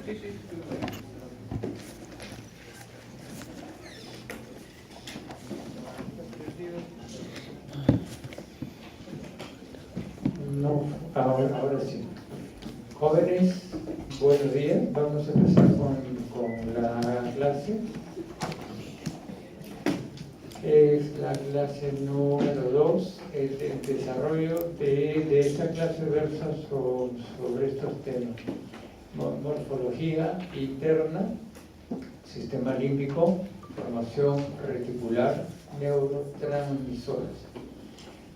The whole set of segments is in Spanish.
Sí, sí. No, ahora sí. Jóvenes, buenos días. Vamos a empezar con la clase. Es la clase número 2, el desarrollo de esta clase versa sobre estos temas. Morfología interna, sistema límbico, formación reticular, neurotransmisores.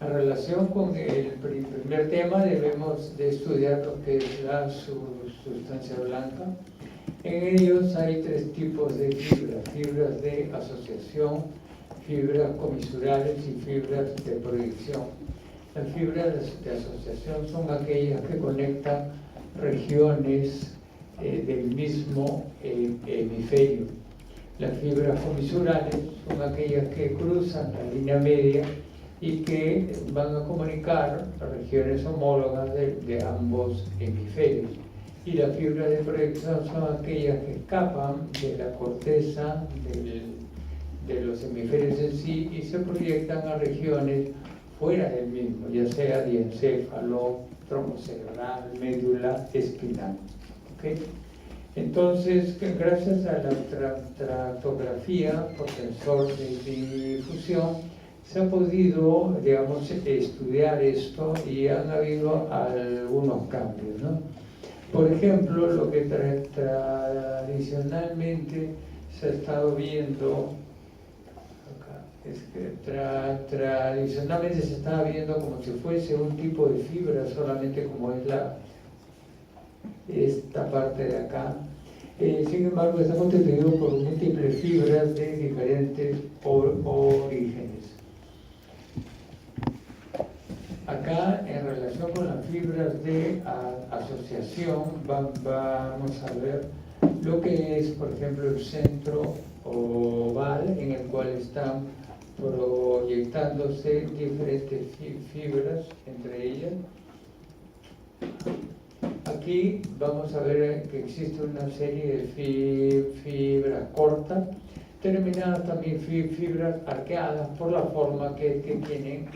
En relación con el primer tema debemos de estudiar lo que es la sustancia blanca. En ellos hay tres tipos de fibras: fibras de asociación, fibras comisurales y fibras de proyección. Las fibras de asociación son aquellas que conectan regiones del mismo hemisferio. Las fibras comisurales son aquellas que cruzan la línea media y que van a comunicar regiones homólogas de ambos hemisferios. Y las fibras de proyección son aquellas que escapan de la corteza de los hemisferios en sí y se proyectan a regiones fuera del mismo, ya sea diencéfalo, tronco cerebral, médula espinal. ¿Okay? Entonces, gracias a la tractografía por sensor de difusión, se ha podido, digamos, estudiar esto y han habido algunos cambios, ¿no? Por ejemplo, lo que tradicionalmente se ha estado viendo, es que tradicionalmente se estaba viendo como si fuese un tipo de fibra, solamente como es esta parte de acá. Sin embargo, está constituido por múltiples fibras de diferentes orígenes. Acá, en relación con las fibras de asociación, vamos a ver lo que es, por ejemplo, el centro oval en el cual están proyectándose diferentes fibras entre ellas. Aquí vamos a ver que existe una serie de fibras cortas, terminadas también fibras arqueadas por la forma que tienen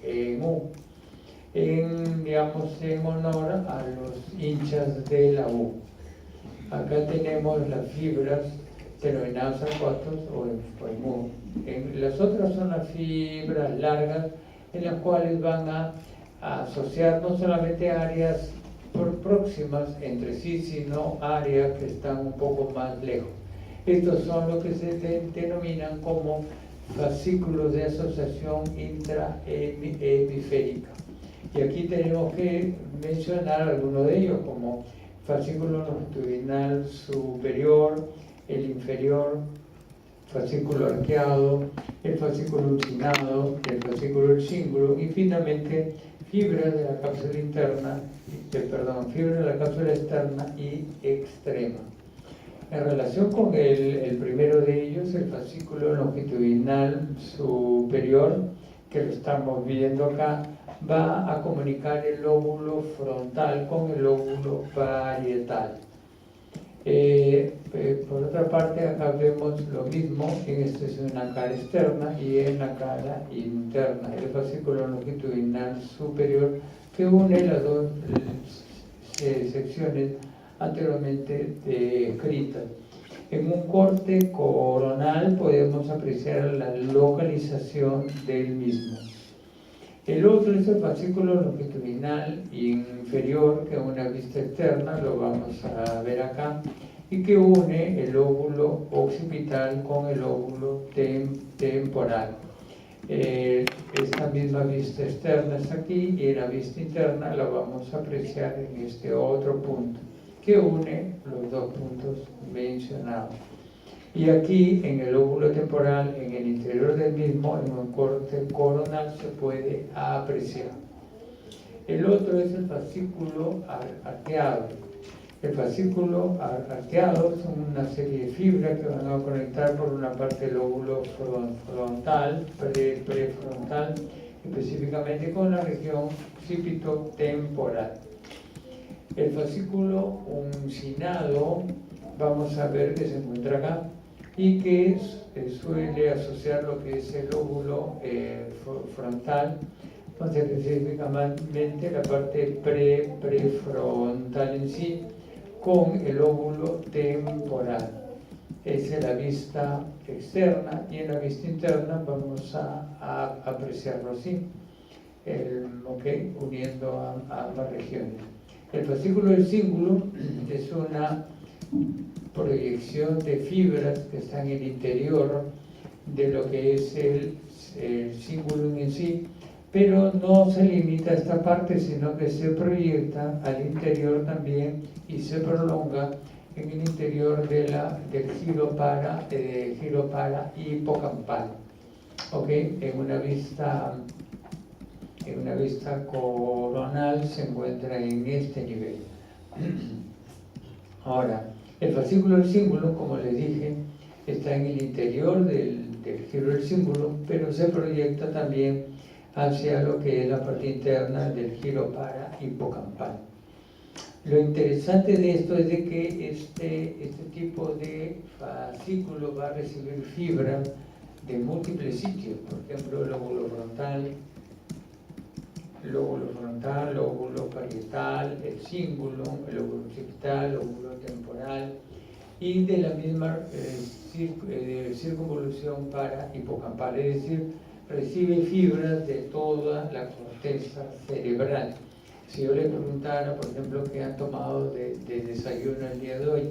en U, digamos, en honor a los hinchas de la U. Acá tenemos las fibras denominadas arcuatos o en U. Las otras son las fibras largas, en las cuales van a asociar no solamente áreas próximas entre sí, sino áreas que están un poco más lejos. Estos son lo que se denominan como fascículos de asociación intrahemisférica. Y aquí tenemos que mencionar algunos de ellos, como fascículo longitudinal superior, el inferior, fascículo arqueado, el fascículo uncinado, el fascículo cíngulo y finalmente fibras de la cápsula interna, fibras de la cápsula externa y extrema. En relación con el primero de ellos, el fascículo longitudinal superior, que lo estamos viendo acá, va a comunicar el lóbulo frontal con el lóbulo parietal. Por otra parte, acá vemos lo mismo, en esta es una cara externa y en la cara interna, el fascículo longitudinal superior que une las dos secciones anteriormente descritas. En un corte coronal podemos apreciar la localización del mismo. El otro es el fascículo longitudinal inferior, que es una vista externa, lo vamos a ver acá, y que une el lóbulo occipital con el lóbulo temporal. Esta misma vista externa está aquí y la vista interna la vamos a apreciar en este otro punto, que une los dos puntos mencionados. Y aquí, en el lóbulo temporal, en el interior del mismo, en un corte coronal, se puede apreciar. El otro es el fascículo arqueado. El fascículo arqueado son una serie de fibras que van a conectar por una parte el lóbulo frontal, prefrontal, específicamente con la región occipitotemporal. El fascículo uncinado, vamos a ver que se encuentra acá y que suele asociar lo que es el lóbulo frontal, más específicamente la parte prefrontal en sí, con el lóbulo temporal. Esa es la vista externa, y en la vista interna vamos a apreciarlo así, uniendo a ambas regiones. El fascículo del cíngulo es una proyección de fibras que están en el interior de lo que es el cíngulo en sí, pero no se limita a esta parte, sino que se proyecta al interior también y se prolonga en el interior del giro para hipocampal. En una vista coronal se encuentra en este nivel. Ahora, el fascículo del cíngulo, como les dije, está en el interior del giro del cíngulo, pero se proyecta también hacia lo que es la parte interna del giro para hipocampal. Lo interesante de esto es de que este tipo de fascículo va a recibir fibra de múltiples sitios, por ejemplo, el lóbulo frontal, lóbulo parietal, el cíngulo, el lóbulo occipital, lóbulo temporal, y de la misma circunvolución para hipocampal, es decir, recibe fibras de toda la corteza cerebral. Si yo le preguntara, por ejemplo, qué han tomado de desayuno el día de hoy,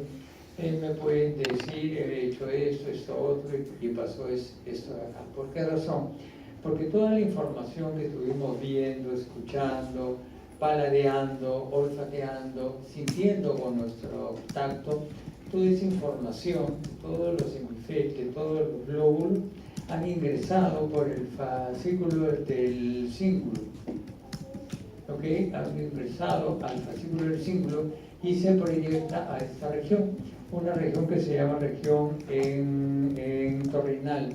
me pueden decir, he hecho esto, otro, y pasó esto de acá. ¿Por qué razón? Porque toda la información que estuvimos viendo, escuchando, paladeando, olfateando, sintiendo con nuestro tacto, toda esa información, todos los hemisferios, todos los glóbulos han ingresado por el fascículo del cíngulo. Han ingresado al fascículo del cíngulo y se proyecta a esta región, una región que se llama región entorrinal,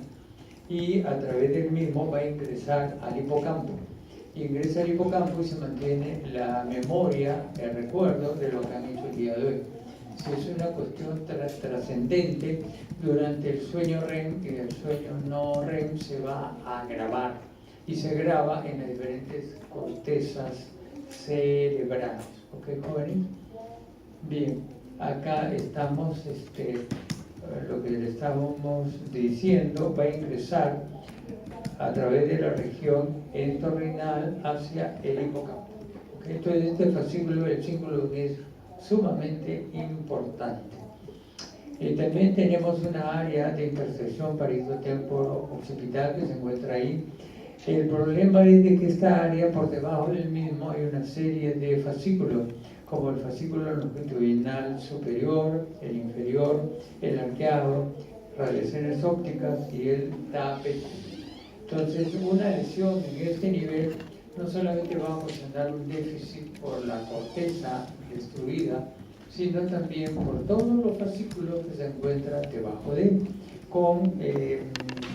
y a través del mismo va a ingresar al hipocampo. Ingresa al hipocampo y se mantiene la memoria, el recuerdo de lo que han hecho el día de hoy. Si es una cuestión trascendente, durante el sueño REM y el sueño no REM se va a grabar, y se graba en las diferentes cortezas cerebrales. ¿Ok, jóvenes? Bien, acá estamos, lo que le estábamos diciendo, va a ingresar a través de la región entorrinal hacia el hipocampo. ¿Okay? Entonces este fascículo, el cíngulo, es sumamente importante. También tenemos una área de intersección parieto-temporo-occipital que se encuentra ahí. El problema es de que esta área, por debajo del mismo, hay una serie de fascículos, como el fascículo longitudinal superior, el inferior, el arqueado, radiaciones ópticas y el tapetum. Entonces, una lesión en este nivel no solamente va a ocasionar un déficit por la corteza destruida, sino también por todos los fascículos que se encuentran debajo de él, con,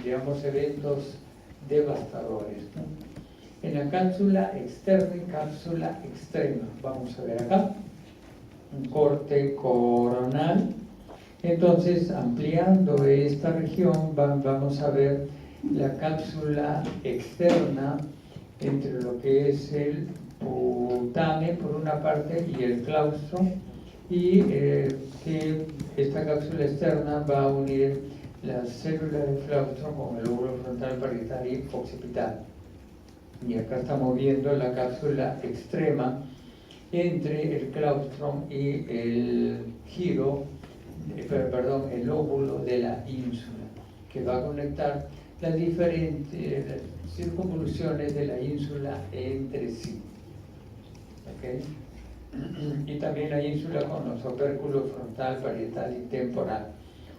eventos devastadores, ¿no? En la cápsula externa y cápsula extrema, vamos a ver acá, un corte coronal. Entonces, ampliando esta región, vamos a ver la cápsula externa entre lo que es el putamen por una parte y el claustro, y que esta cápsula externa va a unir las células del claustro con el lóbulo frontal, parietal y occipital. Y acá estamos viendo la cápsula extrema entre el claustro y el el lóbulo de la ínsula, que va a conectar las diferentes circunvoluciones de la ínsula entre sí. ¿Okay? Y también la ínsula con los opérculos frontal, parietal y temporal.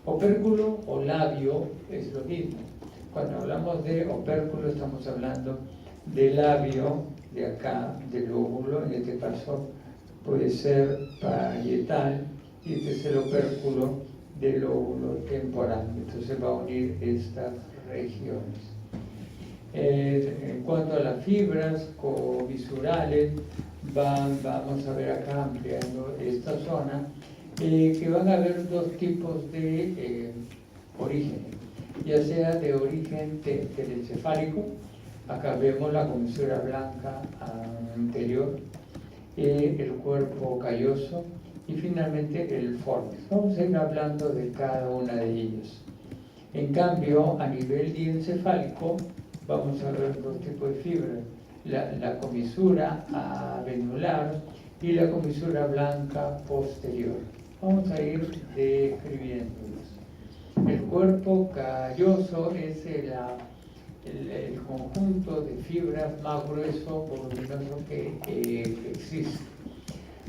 Opérculo o labio es lo mismo. Cuando hablamos de opérculo estamos hablando del labio, de acá, del lóbulo, en este caso puede ser parietal, y este es el opérculo del lóbulo temporal. Entonces va a unir estas regiones. En cuanto a las fibras covisurales, vamos a ver acá ampliando esta zona, que van a haber dos tipos de origen, ya sea de origen telencefálico, acá vemos la comisura blanca anterior, el cuerpo calloso y finalmente el formis. Vamos a ir hablando de cada una de ellos. En cambio, a nivel diencefálico, vamos a ver dos tipos de fibras, la comisura avenular y la comisura blanca posterior. Vamos a ir describiéndolos. El cuerpo calloso es el conjunto de fibras más grueso, voluminoso que existe.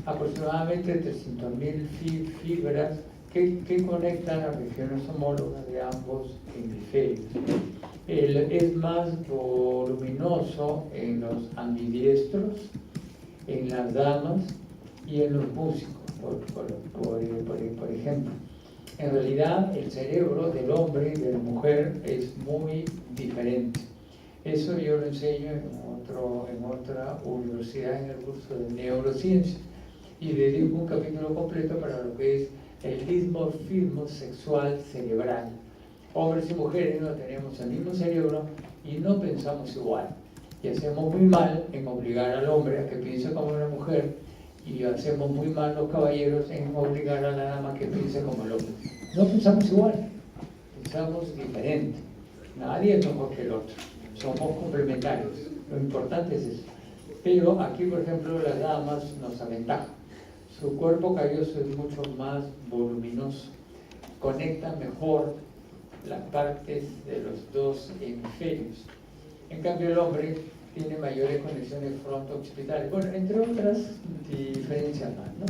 Aproximadamente 300.000 fibras que conectan las regiones homólogas de ambos hemisferios. Es más voluminoso en los ambidiestros, en las damas y en los músicos, por ejemplo. En realidad, el cerebro del hombre y de la mujer es muy diferente. Eso yo lo enseño en otra universidad en el curso de neurociencia y dedico un capítulo completo para lo que es el dimorfismo sexual cerebral. Hombres y mujeres no tenemos el mismo cerebro y no pensamos igual. Y hacemos muy mal en obligar al hombre a que piense como una mujer, y hacemos muy mal los caballeros en obligar a la dama que piense como el hombre. No pensamos igual, pensamos diferente. Nadie es mejor que el otro, somos complementarios. Lo importante es eso. Pero aquí, por ejemplo, las damas nos aventajan. Su cuerpo calloso es mucho más voluminoso, conecta mejor las partes de los dos hemisferios. En cambio, el hombre tiene mayores conexiones fronto-occipitales, bueno, entre otras diferencias más, ¿no?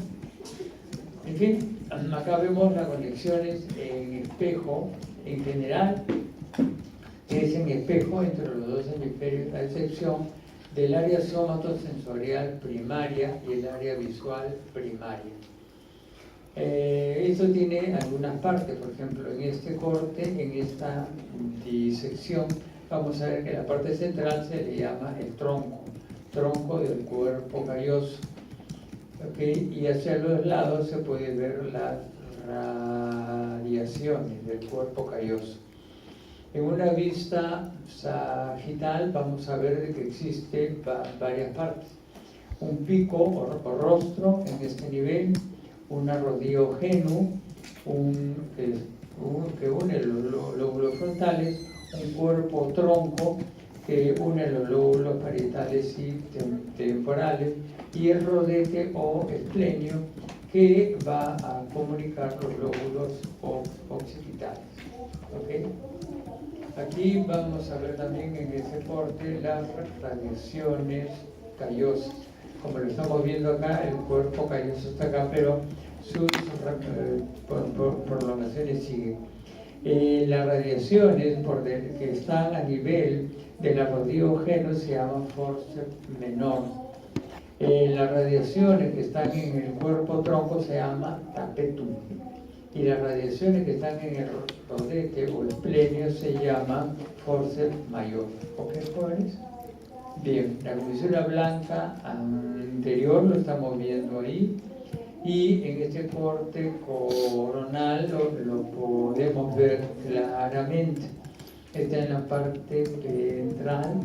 En fin, acá vemos las conexiones en espejo, en general, es en espejo entre los dos hemisferios, a excepción del área somatosensorial primaria y el área visual primaria. Eso tiene algunas partes, por ejemplo, en este corte, en esta disección, vamos a ver que la parte central se le llama el tronco del cuerpo calloso. ¿Okay? Y hacia los lados se puede ver las radiaciones del cuerpo calloso. En una vista sagital vamos a ver de que existe varias partes. Un pico o rostro en este nivel, una rodillo genu, que une los lóbulos frontales, un cuerpo tronco que une los lóbulos parietales y temporales, y el rodete o esplenio que va a comunicar los lóbulos occipitales. ¿Okay? Aquí vamos a ver también en ese corte las radiaciones callosas. Como lo estamos viendo acá, el cuerpo calloso está acá, pero sus prolongaciones siguen. Las radiaciones que están a nivel de la rodilla geno se llaman forceps menor. Las radiaciones que están en el cuerpo tronco se llama tapetum. Y las radiaciones que están en el rodete o esplenio se llaman forceps mayor. ¿Ok, jóvenes? Bien, la comisura blanca anterior lo estamos viendo ahí, y en este corte coronal lo podemos ver claramente. Está en la parte ventral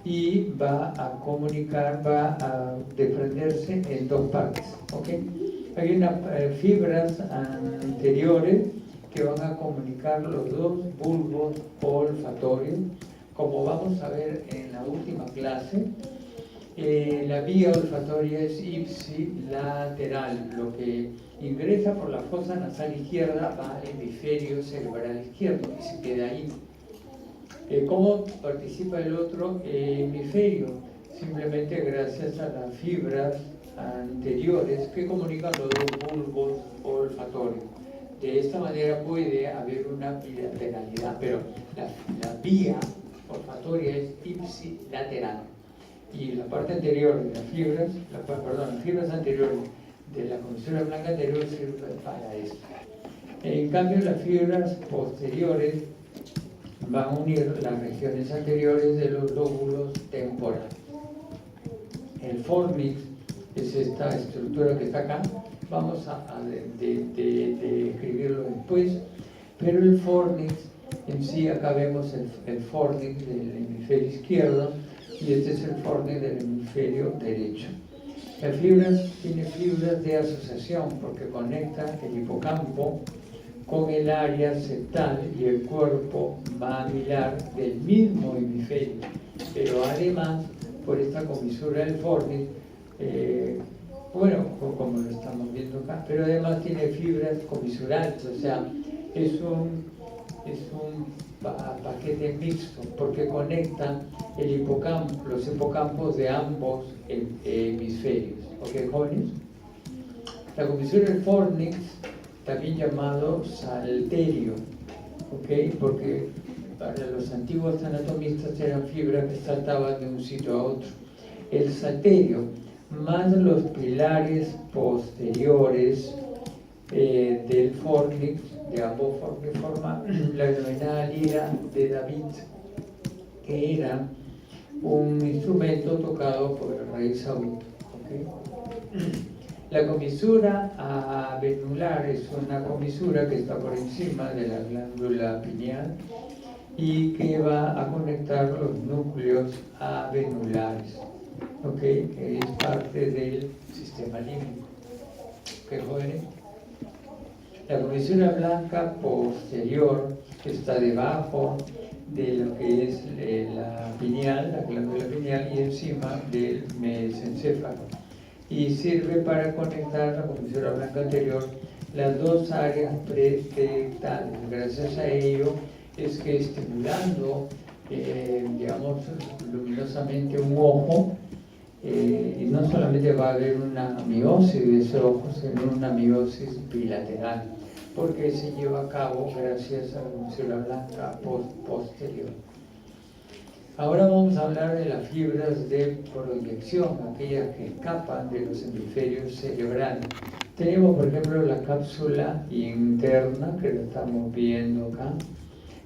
y va a comunicar, va a desprenderse en dos partes. ¿Okay? Hay unas fibras anteriores que van a comunicar los dos bulbos olfatorios. Como vamos a ver en la última clase, la vía olfatoria es ipsilateral. Lo que ingresa por la fosa nasal izquierda va al hemisferio cerebral izquierdo y se queda ahí. ¿Cómo participa el otro hemisferio? Simplemente gracias a las fibras anteriores que comunican los dos bulbos olfatorios. De esta manera puede haber una bilateralidad, pero la vía olfatoria es ipsilateral. Y la parte anterior de las fibras, las fibras anteriores de la comisura blanca anterior sirven para esto. En cambio, las fibras posteriores van a unir las regiones anteriores de los lóbulos temporales. El fornix es esta estructura que está acá, vamos a describirlo después, pero el fornix en sí, acá vemos el fornix del hemisferio izquierdo y este es el fornix del hemisferio derecho. Las fibras tienen fibras de asociación porque conectan el hipocampo con el área septal y el cuerpo mamilar del mismo hemisferio, pero además por esta comisura del fornix, bueno, como lo estamos viendo acá, pero además tiene fibras comisurales, o sea, es un paquete mixto porque conectan los hipocampos de ambos hemisferios. ¿Ok, jóvenes? La comisura del fornix, también llamado salterio, ¿ok? Porque para los antiguos anatomistas eran fibras que saltaban de un sitio a otro. El salterio, más los pilares posteriores del fornix, de ambos fornix, forma la denominada lira de David, que era un instrumento tocado por el rey Saúl. ¿Okay? La comisura avenular es una comisura que está por encima de la glándula pineal y que va a conectar los núcleos avenulares, ¿okay? Que es parte del sistema límbico. ¿Qué jóvenes? La comisura blanca posterior está debajo de lo que es la pineal, la glándula pineal, y encima del mesencéfalo. Y sirve para conectar la comisura blanca anterior, las dos áreas pretectales. Gracias a ello es que estimulando, digamos, luminosamente un ojo, y no solamente va a haber una miosis de ese ojo, sino una miosis bilateral, porque se lleva a cabo gracias a la comisura blanca posterior. Ahora vamos a hablar de las fibras de proyección, aquellas que escapan de los hemisferios cerebrales. Tenemos, por ejemplo, la cápsula interna, que lo estamos viendo acá,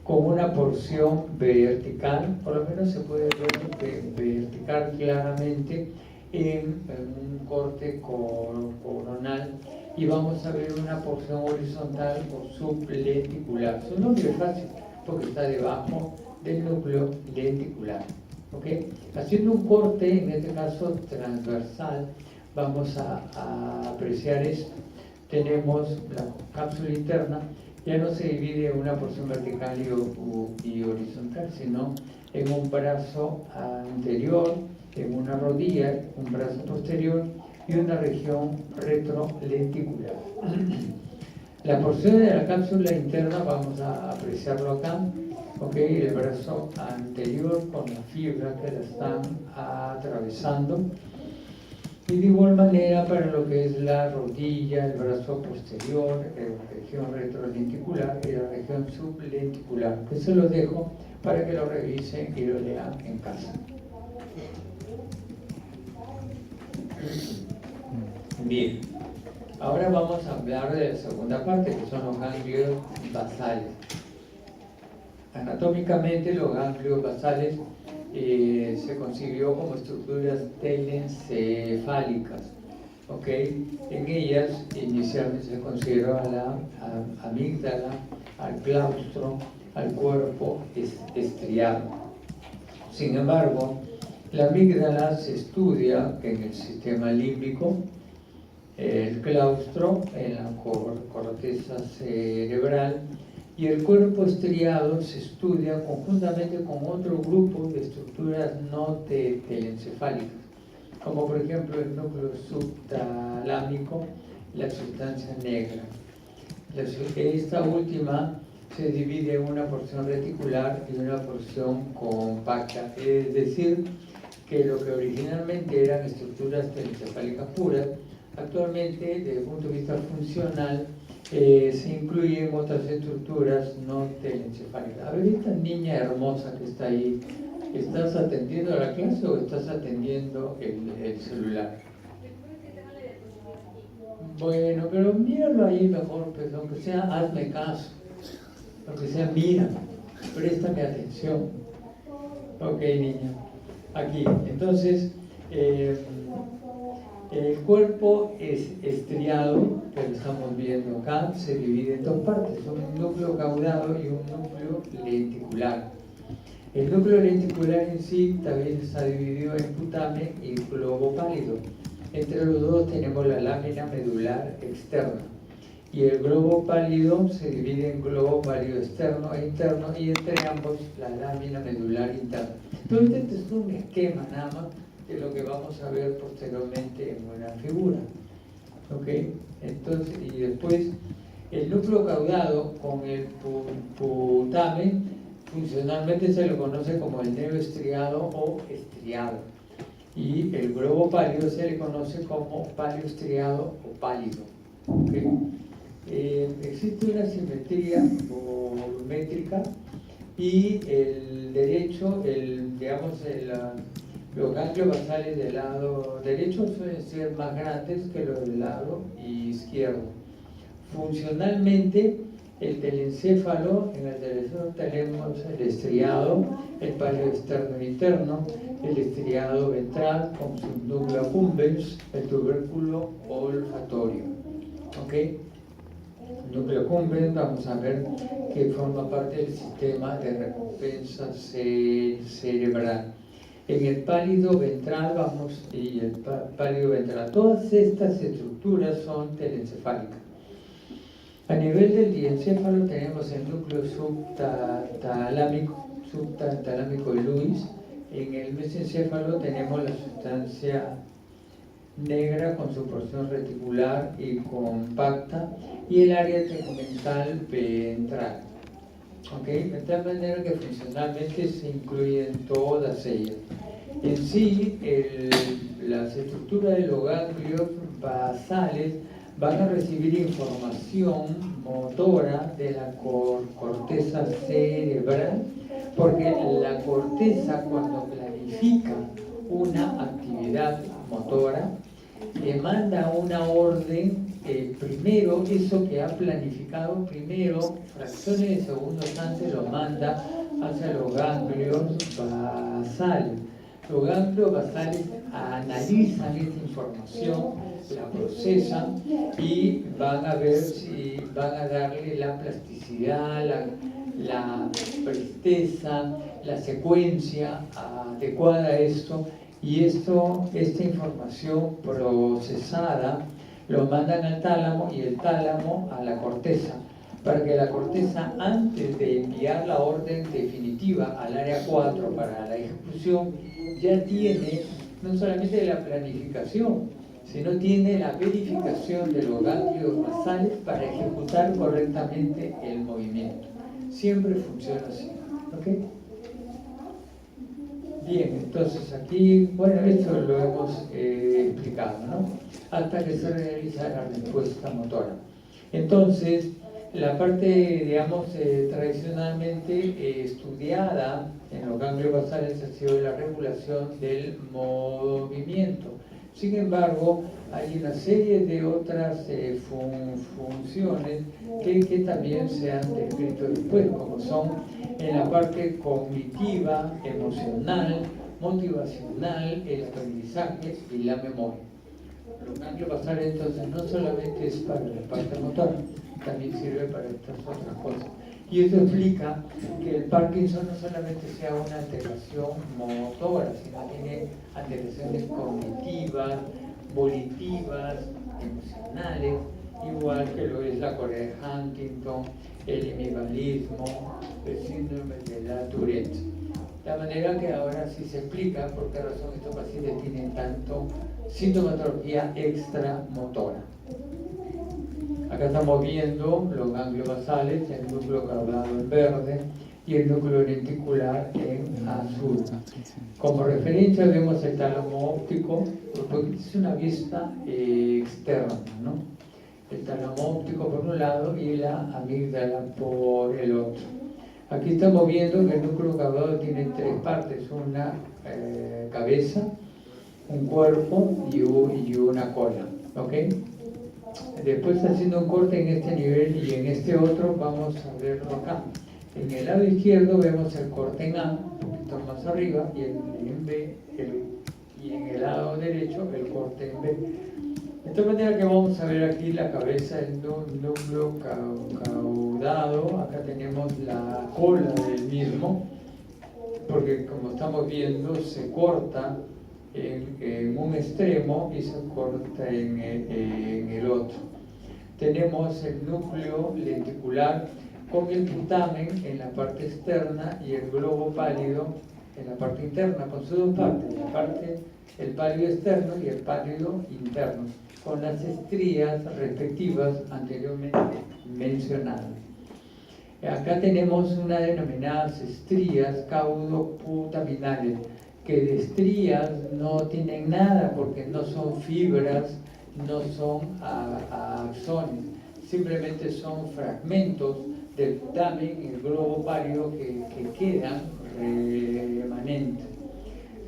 con una porción vertical, por lo menos se puede ver vertical claramente en un corte coronal, y vamos a ver una porción horizontal o sublenticular. Su nombre es fácil porque está debajo del núcleo lenticular. ¿Okay? Haciendo un corte, en este caso transversal, vamos a apreciar esto. Tenemos la cápsula interna, ya no se divide en una porción vertical y horizontal, sino en un brazo anterior, en una rodilla, un brazo posterior y una región retrolenticular. La porción de la cápsula interna vamos a apreciarlo acá, ¿okay? El brazo anterior con las fibras que la están atravesando. Y de igual manera para lo que es la rodilla, el brazo posterior, la región retrolenticular y la región sublenticular, que se los dejo para que lo revisen y lo lean en casa. Bien, ahora vamos a hablar de la segunda parte, que son los ganglios basales. Anatómicamente los ganglios basales se concibió como estructuras telencefálicas. ¿Okay? En ellas inicialmente se consideró a la amígdala, al claustro, al cuerpo estriado. Sin embargo, la amígdala se estudia en el sistema límbico, el claustro en la corteza cerebral, y el cuerpo estriado se estudia conjuntamente con otro grupo de estructuras no telencefálicas, como por ejemplo el núcleo subtalámico, la sustancia negra. Esta última se divide en una porción reticular y una porción compacta, es decir, que lo que originalmente eran estructuras telencefálicas puras, actualmente desde el punto de vista funcional se incluyen otras estructuras no telencefálicas. A ver, esta niña hermosa que está ahí, ¿estás atendiendo a la clase o estás atendiendo el celular? Bueno, pero míralo ahí mejor, pues, aunque sea hazme caso, aunque sea mira. Préstame atención. Ok, niña. Aquí, entonces, el cuerpo es estriado, que lo estamos viendo acá, se divide en dos partes, un núcleo caudado y un núcleo lenticular. El núcleo lenticular en sí también está dividido en putamen y globo pálido. Entre los dos tenemos la lámina medular externa. Y el globo pálido se divide en globo pálido externo e interno, y entre ambos la lámina medular interna. Entonces, este es un esquema nada más de lo que vamos a ver posteriormente en una figura. ¿Ok? Entonces, y después, el núcleo caudado con el putamen, funcionalmente se lo conoce como el nervio estriado o estriado. Y el globo pálido se le conoce como palio estriado o pálido. ¿Okay? Existe una simetría volumétrica, y el derecho, los ganglios basales del lado derecho suelen ser más grandes que los del lado izquierdo. Funcionalmente, el telencéfalo, en el telencéfalo tenemos el estriado, el palio externo e interno, el estriado ventral con su núcleo accumbens, el tubérculo olfatorio. ¿Ok? El núcleo accumbens, vamos a ver que forma parte del sistema de recompensa cerebral. En el pálido ventral y el pálido ventral, todas estas estructuras son telencefálicas. A nivel del diencéfalo tenemos el núcleo subtalámico de Lewis. En el mesencéfalo tenemos la sustancia negra con su porción reticular y compacta, y el área tegmental ventral. ¿Okay? De tal manera que funcionalmente se incluyen todas ellas. En sí, las estructuras de los ganglios basales van a recibir información motora de la corteza cerebral, porque la corteza, cuando planifica una actividad motora, le manda una orden, primero eso que ha planificado, primero, fracciones de segundos antes, lo manda hacia los ganglios basales. Los ganglios basales analizan esta información, la procesan y van a ver si van a darle la plasticidad, la presteza, la secuencia adecuada a esto, y esta información procesada lo mandan al tálamo y el tálamo a la corteza, para que la corteza, antes de enviar la orden definitiva al área 4 para la ejecución, ya tiene no solamente la planificación, sino tiene la verificación de los ganglios basales para ejecutar correctamente el movimiento. Siempre funciona así. ¿Ok? Bien, entonces aquí, bueno, esto lo hemos explicado, ¿no? Hasta que se realiza la respuesta motora. Entonces, la parte, digamos, tradicionalmente estudiada en los ganglios basales ha sido la regulación del movimiento. Sin embargo, hay una serie de otras funciones que también se han descrito después, como son en la parte cognitiva, emocional, motivacional, el aprendizaje y la memoria. Los ganglios basales, entonces, no solamente es para la parte motora, también sirve para estas otras cosas. Y eso explica que el Parkinson no solamente sea una alteración motora, sino tiene alteraciones cognitivas, volitivas, emocionales, igual que lo es la Corea de Huntington, el hemibalismo, el síndrome de la Tourette. De manera que ahora sí se explica por qué razón estos pacientes tienen tanto sintomatología extramotora. Acá estamos viendo los ganglios basales, el núcleo caudado en verde y el núcleo lenticular en azul. Como referencia vemos el tálamo óptico, porque es una vista externa, ¿no? El tálamo óptico por un lado y la amígdala por el otro. Aquí estamos viendo que el núcleo caudado tiene tres partes: una cabeza, un cuerpo y una cola. ¿Ok? Después, haciendo un corte en este nivel y en este otro, vamos a verlo acá. En el lado izquierdo vemos el corte en A, un poquito más arriba, y en B, y en el lado derecho el corte en B. De tal manera que vamos a ver aquí la cabeza del núcleo caudado. Acá tenemos la cola del mismo, porque como estamos viendo se corta en un extremo y se corta en el otro. Tenemos el núcleo lenticular con el putamen en la parte externa y el globo pálido en la parte interna, con sus dos partes, el pálido externo y el pálido interno, con las estrías respectivas anteriormente mencionadas. Acá tenemos unas denominadas estrías caudoputaminales, que de estrías no tienen nada porque no son fibras, no son axones, simplemente son fragmentos del putamen y el globo pálido que quedan remanentes.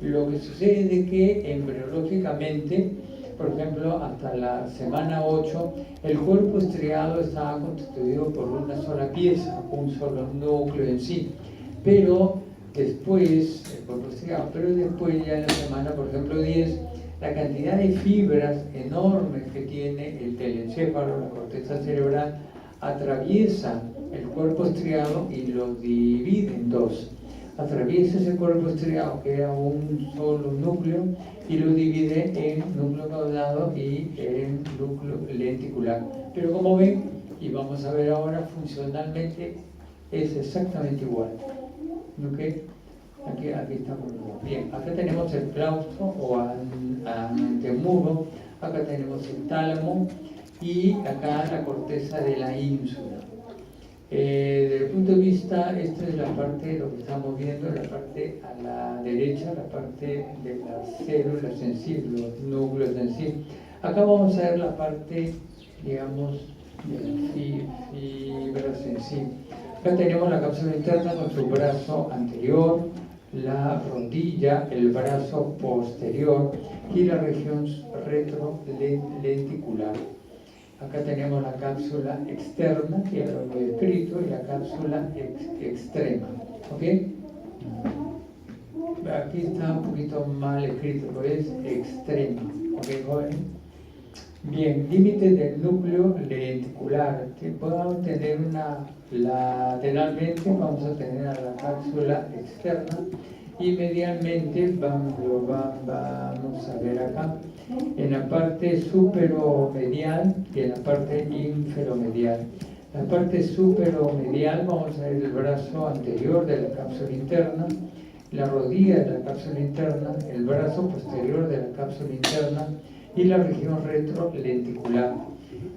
Lo que sucede es que embriológicamente, por ejemplo, hasta la semana 8, el cuerpo estriado estaba constituido por una sola pieza, un solo núcleo en sí, pero después, el cuerpo estriado, pero después ya en la semana, por ejemplo, 10, la cantidad de fibras enormes que tiene el telencéfalo, la corteza cerebral, atraviesa el cuerpo estriado y lo divide en dos. Atraviesa ese cuerpo estriado, que era un solo núcleo, y lo divide en núcleo caudado y en núcleo lenticular. Pero como ven, y vamos a ver ahora, funcionalmente es exactamente igual. ¿Okay? Aquí estamos bien. Acá tenemos el claustro o antemuro, acá tenemos el tálamo y acá la corteza de la ínsula. Desde el punto de vista, esta es la parte, lo que estamos viendo, la parte a la derecha, la parte de las células sensibles, los núcleos en sí. Acá vamos a ver la parte, digamos, de fibras en sí. Acá tenemos la cápsula interna con su brazo anterior, la rodilla, el brazo posterior y la región retrolenticular. Acá tenemos la cápsula externa, que ya lo hemos descrito, y la cápsula extrema. ¿Ok? Aquí está un poquito mal escrito, pero es extrema. ¿Ok, joven? Bien, límites del núcleo lenticular. Podemos tener lateralmente, vamos a tener a la cápsula externa, y medialmente vamos a ver acá en la parte superomedial y en la parte inferomedial. La parte superomedial vamos a ver el brazo anterior de la cápsula interna, la rodilla de la cápsula interna, el brazo posterior de la cápsula interna y la región retrolenticular.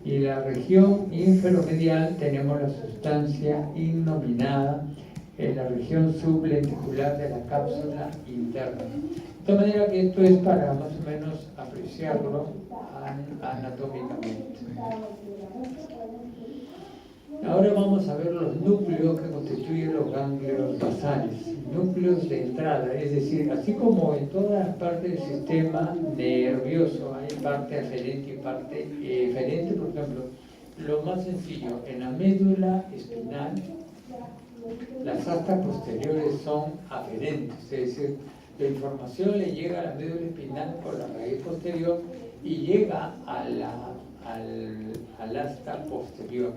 Y la región inferomedial tenemos la sustancia innominada en la región sublenticular de la cápsula interna. De manera que esto es para más o menos apreciarlo anatómicamente. Ahora vamos a ver los núcleos que constituyen los ganglios basales, núcleos de entrada, es decir, así como en todas las partes del sistema nervioso hay parte aferente y parte eferente, por ejemplo, lo más sencillo, en la médula espinal, las astas posteriores son aferentes, es decir, la información le llega a la médula espinal por la raíz posterior y llega al asta posterior.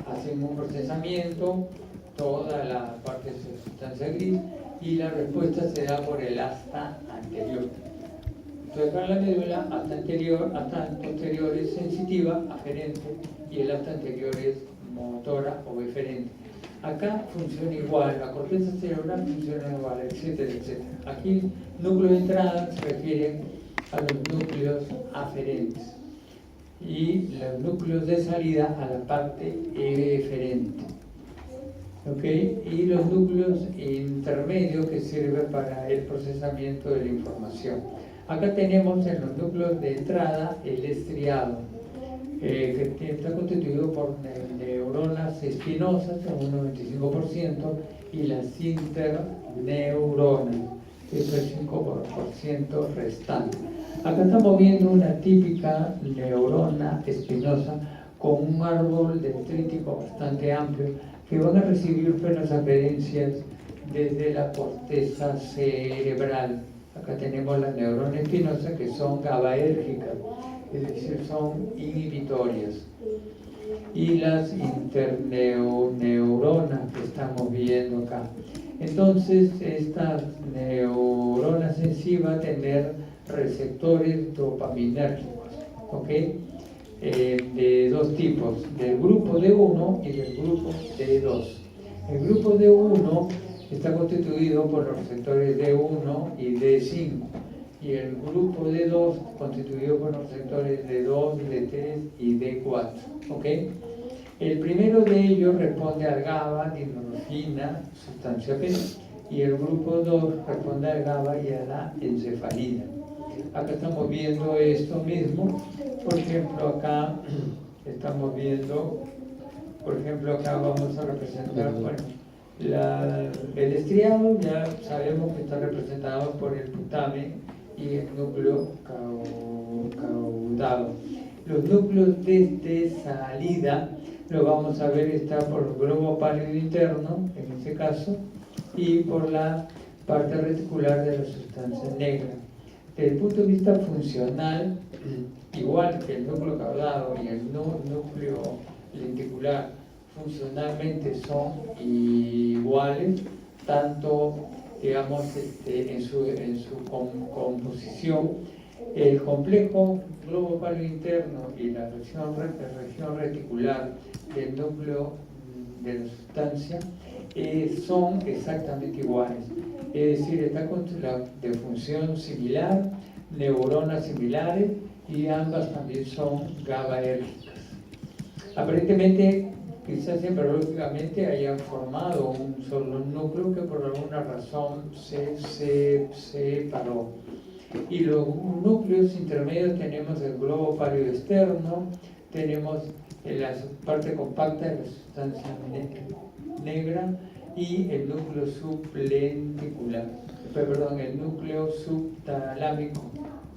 Hacen un procesamiento, toda la parte de su sustancia gris, y la respuesta se da por el asta anterior. Entonces, acá en la médula, asta posterior es sensitiva, aferente, y el asta anterior es motora o eferente. Acá funciona igual, la corteza cerebral funciona igual, etcétera, etcétera. Aquí, núcleo de entrada se refiere a los núcleos aferentes y los núcleos de salida a la parte eferente. ¿Okay? Y los núcleos intermedios que sirven para el procesamiento de la información. Acá tenemos en los núcleos de entrada el estriado, que está constituido por neuronas espinosas, en un 95%, y las interneuronas, que es el 5% restante. Acá estamos viendo una típica neurona espinosa con un árbol dendrítico bastante amplio, que van a recibir las aferencias desde la corteza cerebral. Acá tenemos las neuronas espinosas que son GABAérgicas, es decir, son inhibitorias. Y las interneuronas que estamos viendo acá. Entonces, esta neurona en sí va a tener receptores dopaminérgicos, ¿ok? De dos tipos, del grupo D1 y del grupo D2. El grupo D1 está constituido por los receptores D1 y D5, y el grupo D2 constituido por los receptores D2, D3 y D4, ¿ok? El primero de ellos responde al GABA, dinorfina, sustancia P, y el grupo 2 responde al GABA y a la encefalina. Acá estamos viendo esto mismo, por ejemplo, acá estamos viendo, por ejemplo, acá vamos a representar, bueno, el estriado ya sabemos que está representado por el putamen y el núcleo caudado. Los núcleos de salida lo vamos a ver, está por el globo pálido interno, en este caso, y por la parte reticular de la sustancia negra. Desde el punto de vista funcional, igual que el núcleo caudado y el núcleo lenticular, funcionalmente son iguales, tanto, digamos, en su composición. El complejo globo pálido interno y la región reticular del núcleo de la sustancia son exactamente iguales. Es decir, está de función similar, neuronas similares, y ambas también son GABAérgicas. Aparentemente, quizás embriológicamente hayan formado un solo núcleo que por alguna razón se separó. Y los núcleos intermedios tenemos el globo pálido externo, tenemos la parte compacta de la sustancia negra y el núcleo sublenticular, el núcleo subtalámico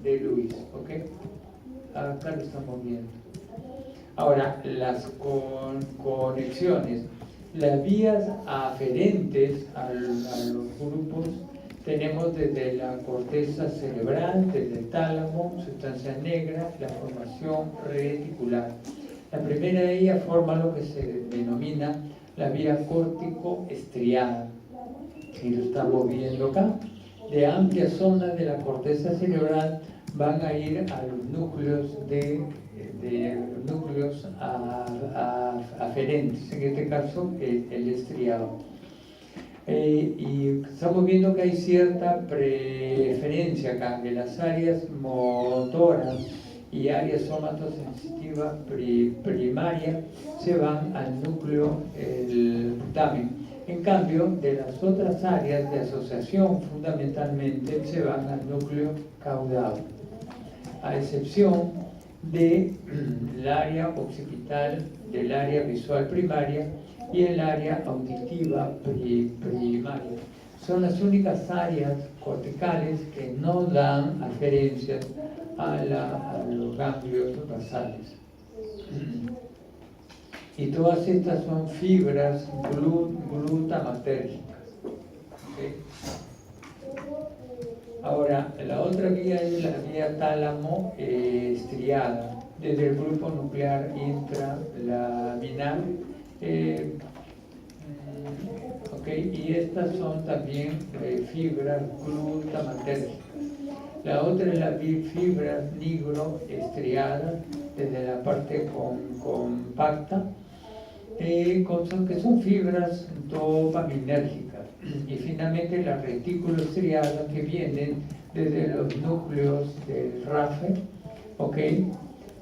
de Lewis, ¿ok? Acá lo estamos viendo. Ahora, las conexiones, las vías aferentes a los grupos tenemos desde la corteza cerebral, desde el tálamo, sustancia negra, la formación reticular. La primera de ellas forma lo que se denomina la vía córtico-estriada, y lo estamos viendo acá. De amplias zonas de la corteza cerebral van a ir a los núcleos núcleos aferentes, en este caso el estriado. Y estamos viendo que hay cierta preferencia acá, que las áreas motoras y áreas somatosensitivas primarias se van al núcleo putamen. En cambio, de las otras áreas de asociación fundamentalmente se van al núcleo caudado, a excepción del área occipital, del área visual primaria y el área auditiva primaria. Son las únicas áreas corticales que no dan aferencias a los ganglios basales. Y todas estas son fibras glutamatérgicas. ¿Okay? Ahora, la otra vía es la vía tálamo estriada, desde el grupo nuclear intralaminar. Y estas son también fibras glutamatérgicas. La otra es la fibra nigroestriada, desde la parte compacta, que son fibras dopaminérgicas. Y finalmente la retículo estriada, que vienen desde los núcleos del RAFE,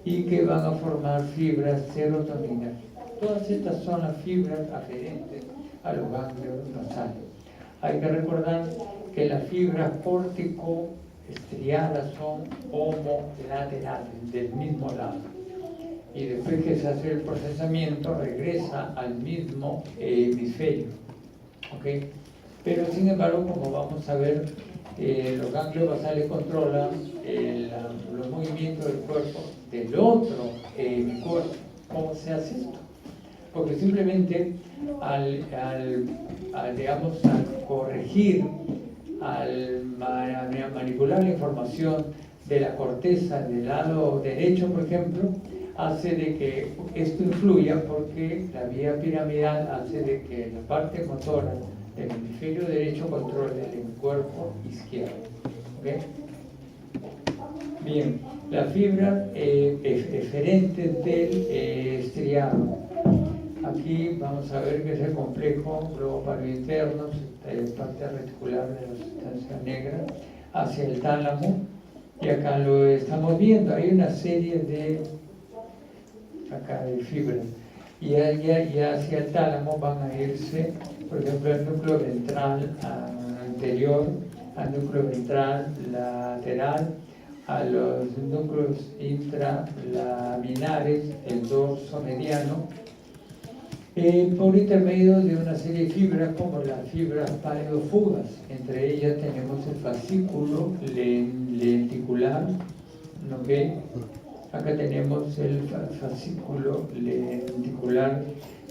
y que van a formar fibras serotoninérgicas. Todas estas son las fibras aferentes a los ganglios basales. Hay que recordar que las fibras córtico-estriadas son homolaterales, del mismo lado. Y después que se hace el procesamiento, regresa al mismo hemisferio. Pero sin embargo, como vamos a ver, los ganglios basales controlan los movimientos del cuerpo del otro hemisferio. ¿Cómo se hace esto? porque simplemente digamos, al corregir, al manipular la información de la corteza del lado derecho, por ejemplo, hace de que esto influya, porque la vía piramidal hace de que la parte motora del hemisferio derecho controle el cuerpo izquierdo. ¿Okay? Bien, las fibras eferentes del estriado. Aquí vamos a ver que es el complejo globopálido interno, parte reticular de la sustancia negra, hacia el tálamo. Y acá lo estamos viendo, hay una serie de fibras. Y hacia el tálamo van a irse, por ejemplo, el núcleo ventral anterior, al núcleo ventral lateral, a los núcleos intralaminares, el dorso mediano, por intermedio de una serie de fibras como las fibras pálido-fugas. Entre ellas tenemos el fascículo lenticular, ¿okay? Acá tenemos el fascículo lenticular,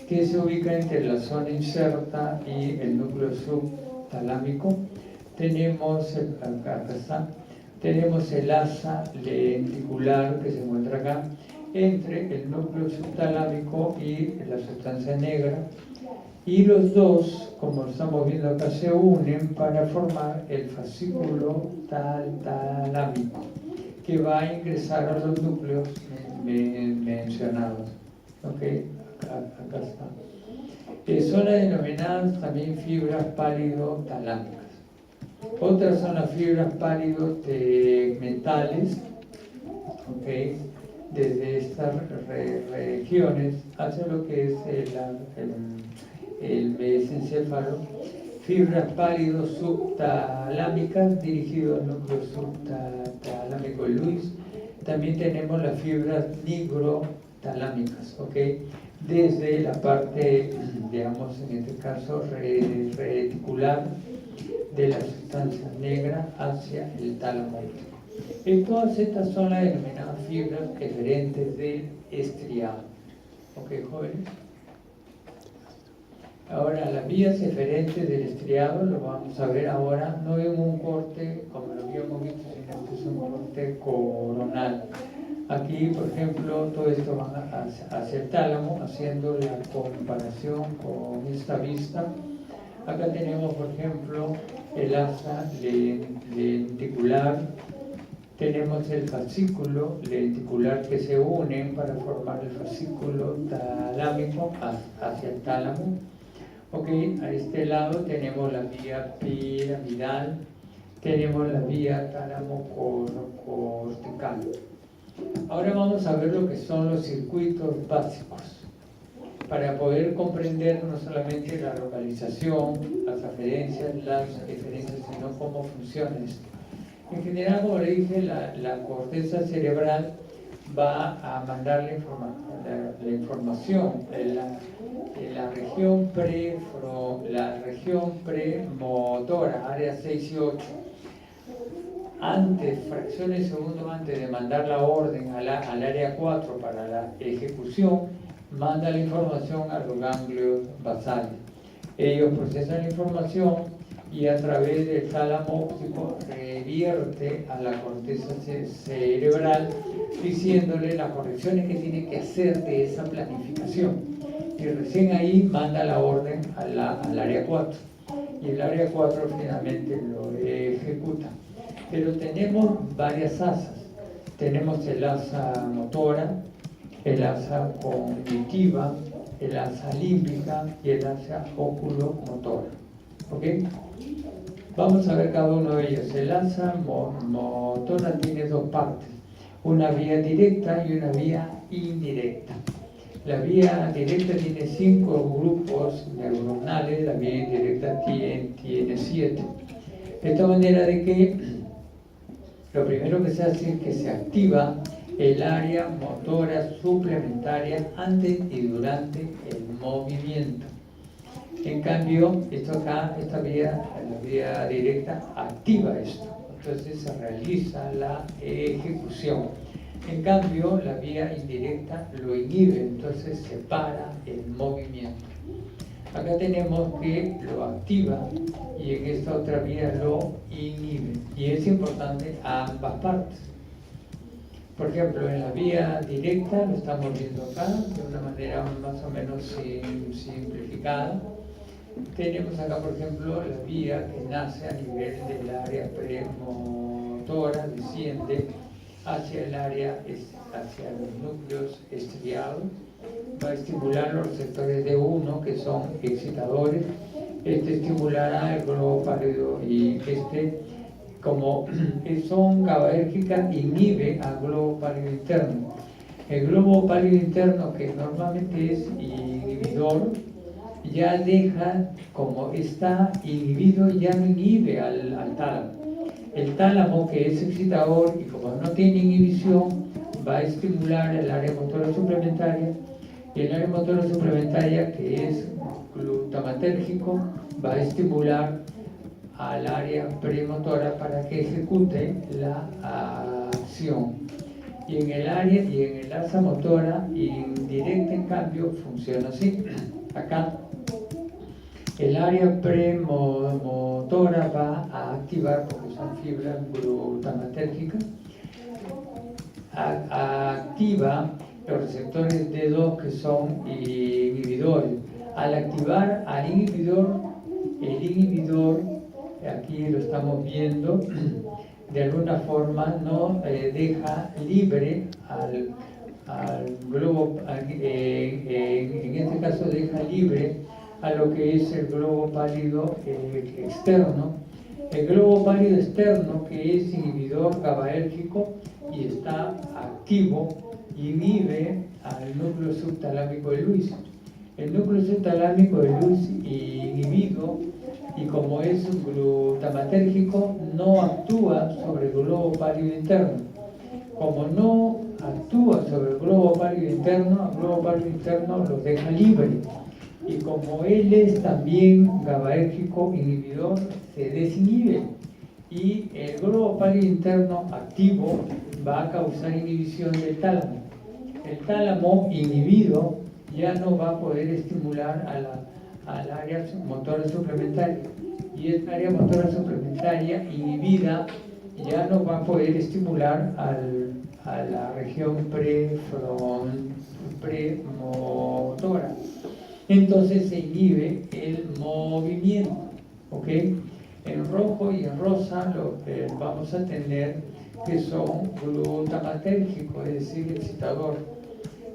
que se ubica entre la zona inserta y el núcleo subtalámico. Tenemos tenemos el asa lenticular, que se encuentra acá entre el núcleo subtalámico y la sustancia negra, y los dos, como estamos viendo acá, se unen para formar el fascículo talámico, que va a ingresar a los núcleos mencionados. ¿Okay? Acá está. Son las denominadas también fibras pálido-talámicas. Otras son las fibras pálido-tegmentales, ¿okay? Desde estas regiones hacia lo que es el mesencéfalo. Fibras pálido-subtalámicas dirigido al núcleo subtalámico de Lewis. También tenemos las fibras nigrotalámicas, ¿okay? Desde la parte, digamos, en este caso, reticular de la sustancia negra hacia el tálamo. Y todas estas son las denominadas fibras eferentes del estriado. ¿Ok, jóvenes? Ahora, las vías eferentes del estriado lo vamos a ver ahora, no en un corte como lo habíamos visto, sino que es un corte coronal. Aquí, por ejemplo, todo esto va hacia el tálamo, haciendo la comparación con esta vista. Acá tenemos, por ejemplo, el asa lenticular, tenemos el fascículo lenticular, que se unen para formar el fascículo talámico hacia el tálamo. Ok, a este lado tenemos la vía piramidal, tenemos la vía tálamo-cortical. Ahora vamos a ver lo que son los circuitos básicos, para poder comprender no solamente la localización, las aferencias, sino cómo funciona esto. En general, como le dije, la corteza cerebral va a mandar la información en la región premotora, área 6 y 8. Fracciones de segundo antes de mandar la orden al área 4 para la ejecución, manda la información a los ganglios basales. Ellos procesan la información y a través del tálamo óptico revierte a la corteza cerebral, diciéndole las correcciones que tiene que hacer de esa planificación. Y recién ahí manda la orden al área 4. Y el área 4 finalmente lo ejecuta. Pero tenemos varias asas. Tenemos el asa motora, el asa cognitiva, el asa límbica y el asa oculomotora. ¿Ok? Vamos a ver cada uno de ellos. El asa motora tiene dos partes, una vía directa y una vía indirecta. La vía directa tiene 5 grupos neuronales, la vía indirecta tiene 7. De esta manera de que lo primero que se hace es que se activa el área motora suplementaria antes y durante el movimiento. En cambio, esta vía, la vía directa, activa esto. Entonces se realiza la ejecución. En cambio, la vía indirecta lo inhibe, entonces separa el movimiento. Acá tenemos que lo activa y en esta otra vía lo inhibe. Y es importante a ambas partes. Por ejemplo, en la vía directa, lo estamos viendo acá de una manera más o menos simplificada. Tenemos acá, por ejemplo, la vía que nace a nivel del área premotora, desciende hacia el área, hacia los núcleos estriados, va a estimular los receptores D1, que son excitadores. Este estimulará el globo pálido y como son GABAérgicas, inhibe al globo pálido interno. El globo pálido interno, que normalmente es inhibidor, ya deja, como está inhibido, ya no inhibe al tálamo. El tálamo, que es excitador y como no tiene inhibición, va a estimular el área motora suplementaria, y el área motora suplementaria, que es glutamatérgico, va a estimular al área premotora para que ejecute la acción. Y en el asa motora indirecta, en cambio, funciona así. Acá el área premotora va a activar, porque son fibras glutamatérgicas, activa los receptores D2, que son inhibidores. Al activar al inhibidor, el inhibidor, aquí lo estamos viendo, de alguna forma no deja libre al globo, en este caso deja libre a lo que es el globo pálido externo. El globo pálido externo, que es inhibidor GABAérgico y está activo, inhibe al núcleo subtalámico de Lewis. El núcleo subtalámico de Lewis inhibido, y como es glutamatérgico, no actúa sobre el globo pálido interno. Como no actúa sobre el globo pálido interno lo deja libre. Y como él es también GABAérgico inhibidor, se desinhibe. Y el globo pálido interno activo va a causar inhibición del tálamo. El tálamo inhibido ya no va a poder estimular al área motora suplementaria. Y esta área motora suplementaria inhibida ya no va a poder estimular a la región premotora. Entonces se inhibe el movimiento. ¿Ok? En rojo y en rosa lo que vamos a tener que son glutamatérgicos, es decir, excitador.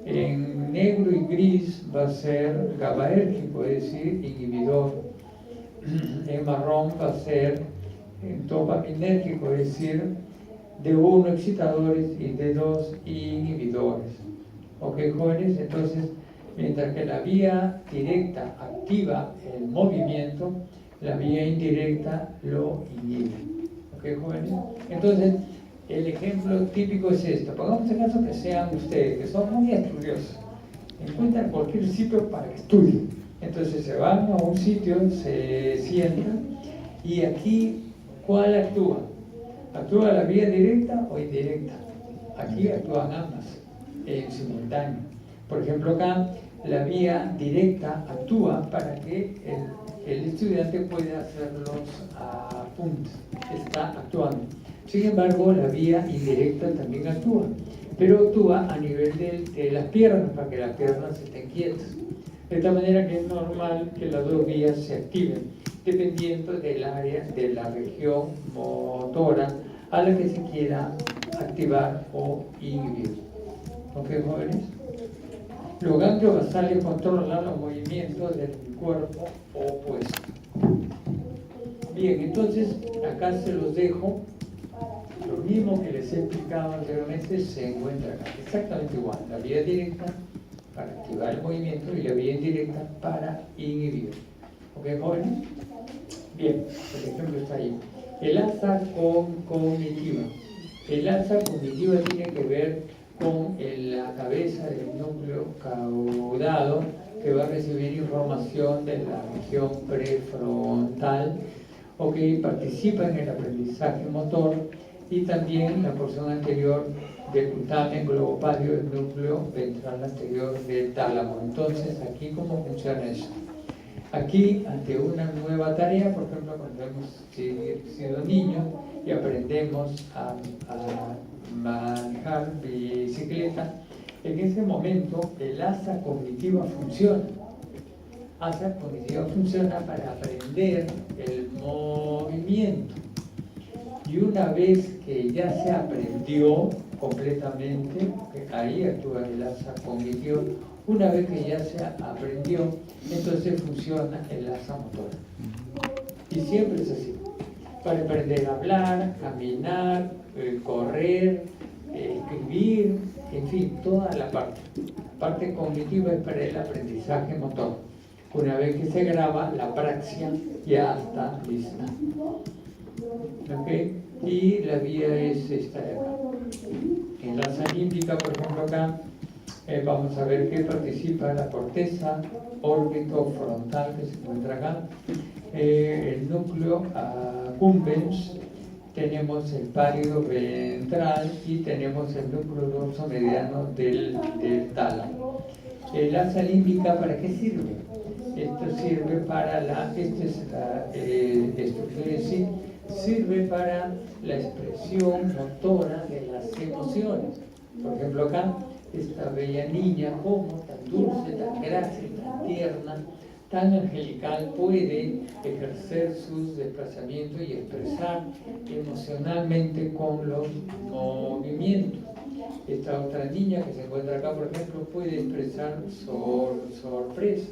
En negro y gris va a ser GABAérgico, es decir, inhibidor. En marrón va a ser dopaminérgico, es decir, D1 excitadores y D2 inhibidores. ¿Ok, jóvenes? Entonces, mientras que la vía directa activa el movimiento, la vía indirecta lo inhibe. ¿Ok, jóvenes? Entonces, el ejemplo típico es esto. Pongamos el caso que sean ustedes, que son muy estudiosos. Encuentran cualquier sitio para que estudien. Entonces se van a un sitio, se sientan, y aquí, ¿cuál actúa? ¿Actúa la vía directa o indirecta? Aquí actúan ambas en simultáneo. Por ejemplo, acá la vía directa actúa para que el estudiante pueda hacer los apuntes. Está actuando. Sin embargo, la vía indirecta también actúa, pero actúa a nivel de las piernas, para que las piernas estén quietas. De tal manera que es normal que las dos vías se activen, dependiendo del área, de la región motora a la que se quiera activar o inhibir. ¿Ok, jóvenes? Los ganglios basales controlan los movimientos del cuerpo opuesto. Bien, entonces acá se los dejo. Lo mismo que les he explicado anteriormente se encuentra acá, exactamente igual. La vía directa para activar el movimiento y la vía indirecta para inhibir. ¿Ok, jóvenes? Bien, el ejemplo está ahí. El asa cognitiva. El asa cognitiva tiene que ver con la cabeza del núcleo caudado, que va a recibir información de la región prefrontal, o que participa en el aprendizaje motor, y también la porción anterior del putamen globopadio, el núcleo ventral anterior del tálamo. Entonces, aquí, ¿cómo funciona eso? Aquí, ante una nueva tarea, por ejemplo, cuando hemos sido niños y aprendemos a manejar bicicleta, en ese momento el asa cognitiva funciona. Asa cognitiva funciona para aprender el movimiento. Y una vez que ya se aprendió completamente, ahí actúa el asa cognitivo, una vez que ya se aprendió, entonces funciona el asa motora. Y siempre es así. Para aprender a hablar, caminar, correr, escribir, en fin, toda la parte cognitiva es para el aprendizaje motor. Una vez que se graba, la praxia ya está lista. ¿Okay? Y la vía es esta de acá. En la asa límbica, por ejemplo, acá vamos a ver que participa la corteza órbito frontal que se encuentra acá, el núcleo accumbens, tenemos el párido ventral y tenemos el núcleo dorso mediano del tálamo. El asa límbica, ¿para qué sirve? Esto sirve para esta es la estructura en sí, sirve para la expresión motora de las emociones. Por ejemplo, acá, esta bella niña, como tan dulce, tan grácil, tan tierna, tan angelical, puede ejercer sus desplazamientos y expresar emocionalmente con los movimientos. Esta otra niña que se encuentra acá, por ejemplo, puede expresar sorpresa.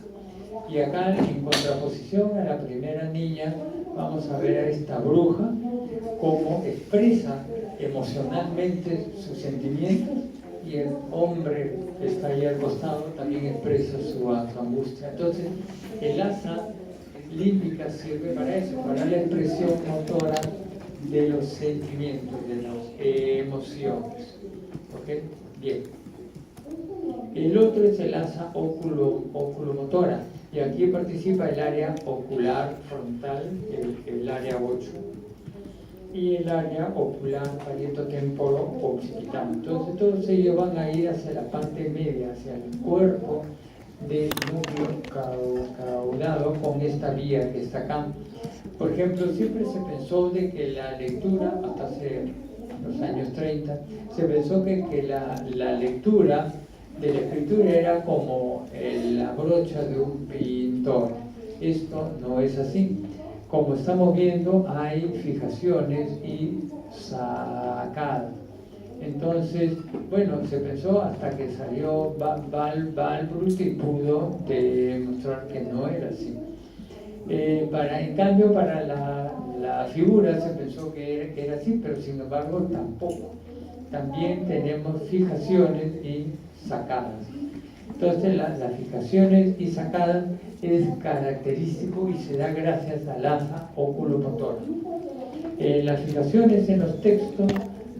Y acá, en contraposición a la primera niña, vamos a ver a esta bruja cómo expresa emocionalmente sus sentimientos, y el hombre que está ahí al costado también expresa su angustia. Entonces, el asa límbica sirve para eso, para la expresión motora de los sentimientos, de las emociones. ¿Ok? Bien. El otro es el asa oculomotora, y aquí participa el área ocular frontal, el área 8, y el área ocular parietotemporo occipital. Entonces todos ellos van a ir hacia la parte media, hacia el cuerpo del núcleo caudado con esta vía que está acá. Por ejemplo, siempre se pensó de que la lectura, hasta hace los años 30, se pensó que la lectura de la escritura era como la brocha de un pintor. Esto no es así. Como estamos viendo, hay fijaciones y sacadas. Entonces, bueno, se pensó hasta que salió Walbrut y pudo demostrar que no era así. En cambio, para la figura se pensó que era así, pero sin embargo tampoco. También tenemos fijaciones y sacadas. Entonces, las fijaciones y sacadas es característico y se da gracias al asa oculomotora. Las fijaciones en los textos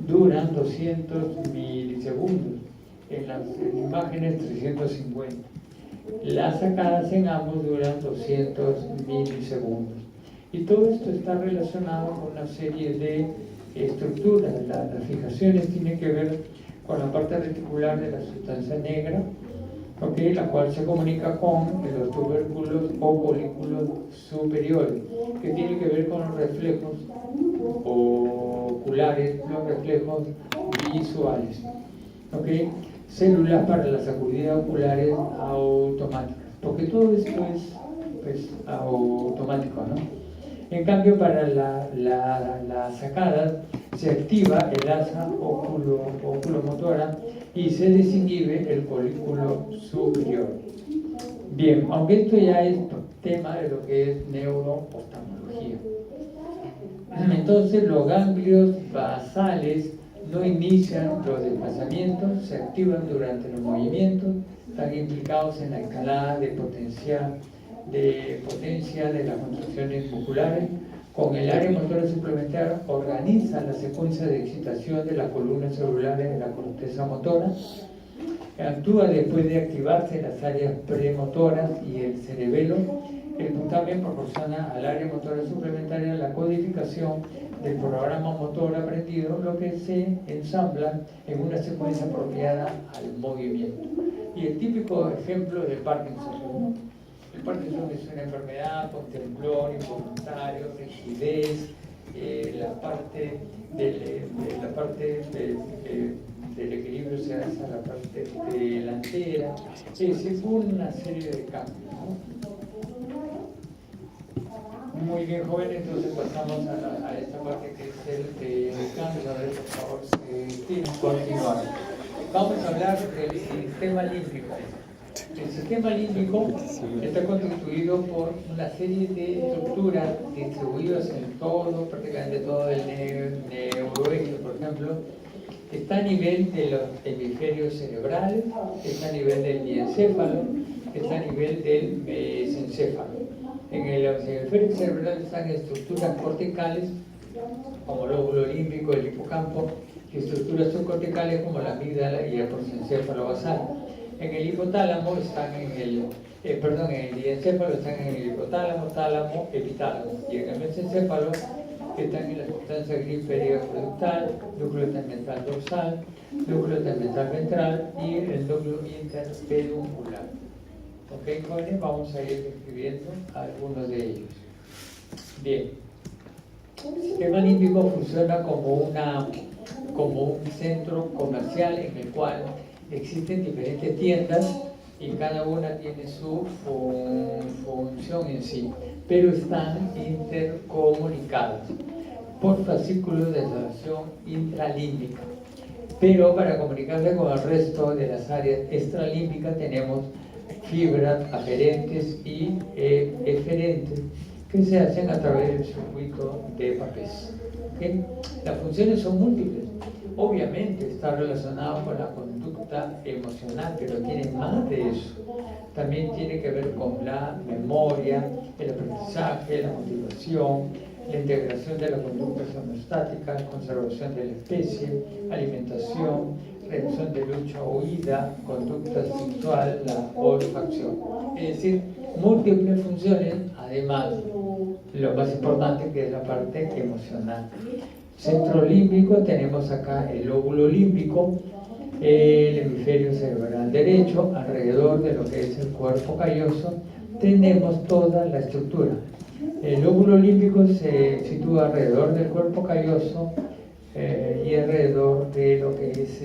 duran 200 milisegundos, en las imágenes 350. Las sacadas en ambos duran 200 milisegundos. Y todo esto está relacionado con una serie de estructuras. Las fijaciones tienen que ver con la parte reticular de la sustancia negra, ¿okay? La cual se comunica con los tubérculos o folículos superiores, que tiene que ver con los reflejos oculares, los reflejos visuales, ¿okay? Células para las sacudida oculares automáticas, porque todo esto es pues, automático, ¿no? En cambio, para las sacadas se activa el asa oculomotora y se desinhibe el folículo superior. Bien, aunque esto ya es tema de lo que es neurooftalmología. Entonces, los ganglios basales no inician los desplazamientos, se activan durante los movimientos, están implicados en la escalada de potencia de las contracciones musculares. Con el área motora suplementaria organiza la secuencia de excitación de las columnas celulares de la corteza motora, actúa después de activarse las áreas premotoras y el cerebelo. El putamen proporciona al área motora suplementaria la codificación del programa motor aprendido, lo que se ensambla en una secuencia apropiada al movimiento. Y el típico ejemplo de Parkinson, ¿no? El Parkinson es una enfermedad con temblor involuntario, rigidez, la parte del equilibrio se hace a la parte delantera, es decir, una serie de cambios, ¿no? Muy bien, joven, entonces pasamos a esta parte que es el cambio. A ver, por favor, continuar. Vamos a hablar del sistema límbico. El sistema límbico está constituido por una serie de estructuras distribuidas en todo, prácticamente todo el neuroeje, por ejemplo. Está a nivel de los hemisferios cerebrales, está a nivel del diencéfalo, está a nivel del mesencéfalo. En los hemisferios cerebrales están estructuras corticales, como el lóbulo límbico, el hipocampo, y estructuras subcorticales como la amígdala y el prosencéfalo basal. En el hipotálamo están en el diencéfalo están en el hipotálamo, tálamo, epitálamo, y en el mesencéfalo están en la sustancia gris periaqueductal, núcleo tegmental dorsal, núcleo tegmental ventral y el núcleo interpeduncular. Ok, jóvenes, vamos a ir describiendo algunos de ellos. Bien, el sistema límbico funciona como un centro comercial en el cual existen diferentes tiendas y cada una tiene su función en sí, pero están intercomunicadas por fascículos de asociación intralímbica. Pero para comunicarse con el resto de las áreas extralímbicas tenemos fibras aferentes y eferentes que se hacen a través del circuito de Papez. ¿Okay? Las funciones son múltiples. Obviamente está relacionado con la conducta emocional, pero tiene más de eso. También tiene que ver con la memoria, el aprendizaje, la motivación, la integración de las conductas homeostáticas, conservación de la especie, alimentación, reacción de lucha o huida, conducta sexual, la olfacción. Es decir, múltiples funciones, además, lo más importante que es la parte emocional. Centro límbico, tenemos acá el lóbulo límbico, el hemisferio cerebral derecho, alrededor de lo que es el cuerpo calloso, tenemos toda la estructura. El lóbulo límbico se sitúa alrededor del cuerpo calloso y alrededor de lo que es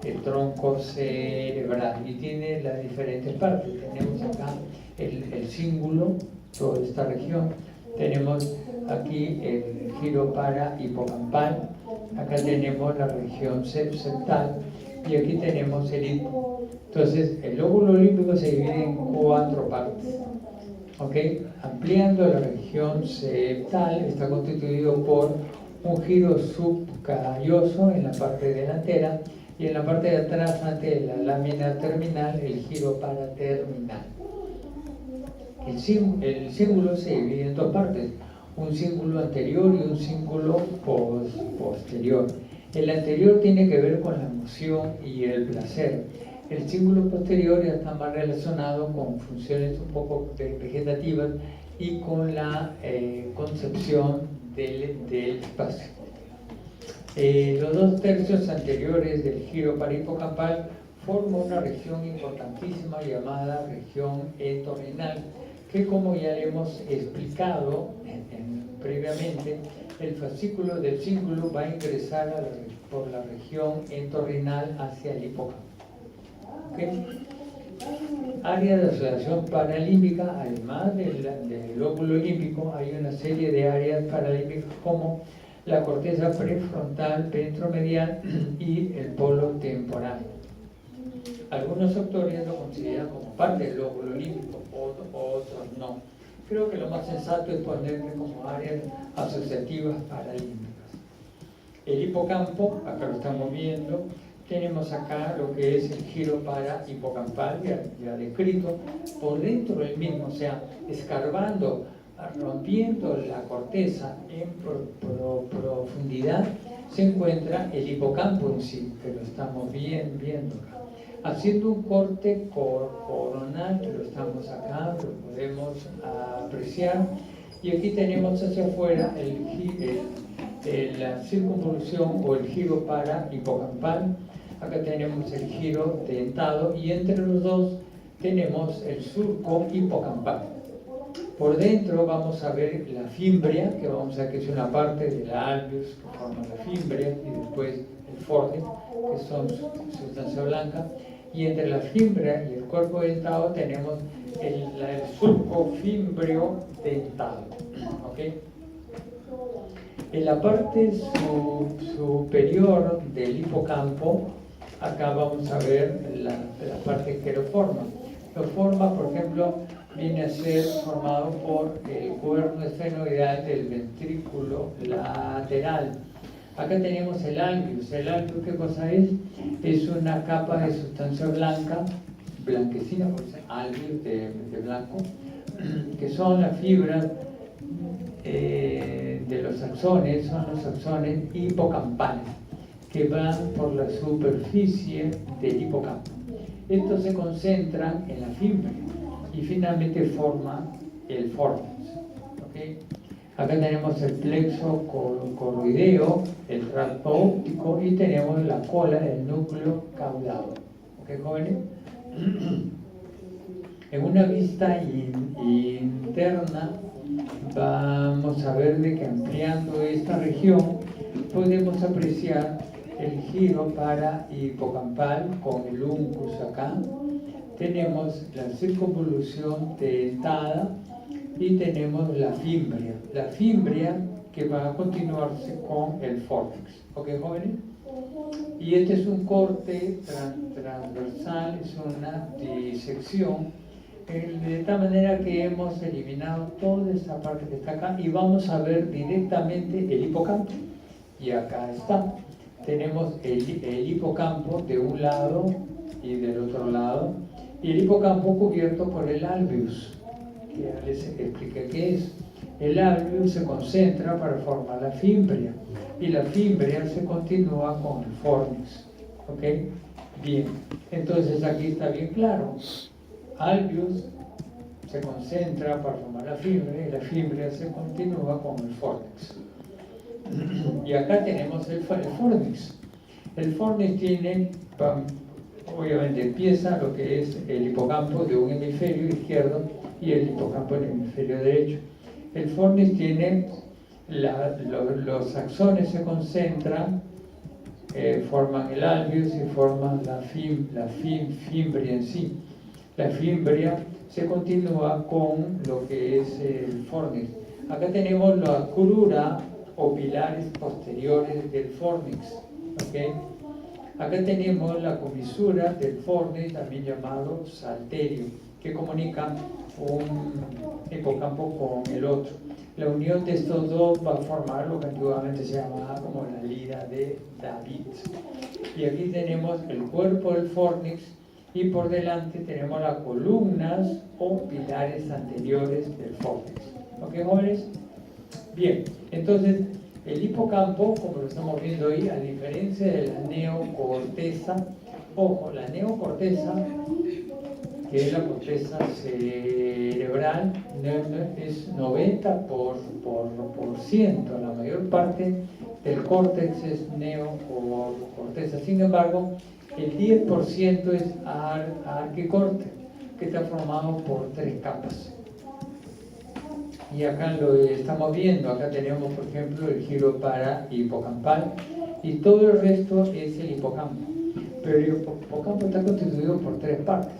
el tronco cerebral, y tiene las diferentes partes. Tenemos acá el cíngulo, toda esta región. Tenemos aquí el giro parahipocampal, acá tenemos la región septal y aquí tenemos el hipo. Entonces, el lóbulo límbico se divide en 4 partes. ¿Okay? Ampliando la región septal, está constituido por un giro subcalloso en la parte delantera y en la parte de atrás, ante la lámina terminal, el giro paraterminal. El cíngulo se divide en 2 partes, un cíngulo anterior y un cíngulo posterior. El anterior tiene que ver con la emoción y el placer. El cíngulo posterior ya está más relacionado con funciones un poco vegetativas y con la concepción del espacio. Los 2 tercios anteriores del giro parahipocampal forman una región importantísima llamada región entorrinal, que, como ya le hemos explicado previamente, el fascículo del cíngulo va a ingresar por la región entorrinal hacia el hipocampo. ¿Okay? Área de asociación paralímbica, además del lóbulo límbico, hay una serie de áreas paralímbicas como la corteza prefrontal, ventromedial y el polo temporal. Algunos autores lo consideran como parte del lóbulo límbico, otros no. Creo que lo más sensato es ponerle como áreas asociativas paralímbicas. El hipocampo, acá lo estamos viendo, tenemos acá lo que es el giro parahipocampal, ya descrito, por dentro del mismo, o sea, escarbando, rompiendo la corteza en profundidad, se encuentra el hipocampo en sí, que lo estamos viendo acá. Haciendo un corte coronal, que lo estamos acá, lo podemos apreciar, Y aquí tenemos hacia afuera la circunvolución o el giro para hipocampal. Acá tenemos el giro dentado y entre los dos tenemos el surco hipocampal. Por dentro vamos a ver la fimbria, que vamos a ver que es una parte del alveus que forma la fimbria, y después el fornix, que son sustancia blanca. Y entre la fimbria y el cuerpo dentado tenemos el surco fimbrio dentado. ¿Okay? En la parte superior del hipocampo, acá vamos a ver la parte que lo forma. Lo forma, por ejemplo, viene a ser formado por el cuerno esfenoidal del ventrículo lateral. Acá tenemos el alveus. ¿El alveus qué cosa es? Es una capa de sustancia blanca, blanquecina, por eso alveus de blanco, que son las fibras de los axones, son los axones hipocampales, que van por la superficie del hipocampo. Estos se concentran en la fimbria y finalmente forman el fornix. ¿Okay? Acá tenemos el plexo coroideo, el tracto óptico y tenemos la cola, el núcleo caudado. ¿Ok, jóvenes? En una vista interna vamos a ver de que ampliando esta región podemos apreciar el giro para hipocampal con el uncus acá. Tenemos la circunvolución dentada y tenemos la fimbria. La fimbria que va a continuarse con el fornix. ¿Ok, jóvenes? Y este es un corte transversal, es una disección, de tal manera que hemos eliminado toda esa parte que está acá y vamos a ver directamente el hipocampo. Y acá está. Tenemos el hipocampo de un lado y del otro lado, y el hipocampo cubierto por el alveus, que ya les expliqué qué es. El alveus se concentra para formar la fimbria, y la fimbria se continúa con el fornix. ¿Ok? Bien, entonces aquí está bien claro. Alveus se concentra para formar la fimbria, y la fimbria se continúa con el fornix. Y acá tenemos el fornix. El fornix tiene, obviamente, empieza lo que es el hipocampo de un hemisferio izquierdo y el hipocampo del hemisferio derecho. El fornix tiene los axones se concentran, forman el alveus y forman la fimbria en sí. La fimbria se continúa con lo que es el fornix. Acá tenemos la crura o pilares posteriores del fornix. ¿Okay? Acá tenemos la comisura del fornix, también llamado salterio, que comunica un hipocampo con el otro. La unión de estos dos va a formar lo que antiguamente se llamaba como la lira de David. Y aquí tenemos el cuerpo del fornix y por delante tenemos las columnas o pilares anteriores del fornix. ¿Ok, jóvenes? Bien, entonces el hipocampo, como lo estamos viendo ahí, a diferencia de la neocorteza, ojo, la neocorteza, que es la corteza cerebral, es 90%, la mayor parte del córtex es neocorteza. Sin embargo, el 10% es arquicorte, que está formado por 3 capas. Y acá lo estamos viendo, acá tenemos por ejemplo el giro para hipocampal y todo el resto es el hipocampo. Pero el hipocampo está constituido por 3 partes.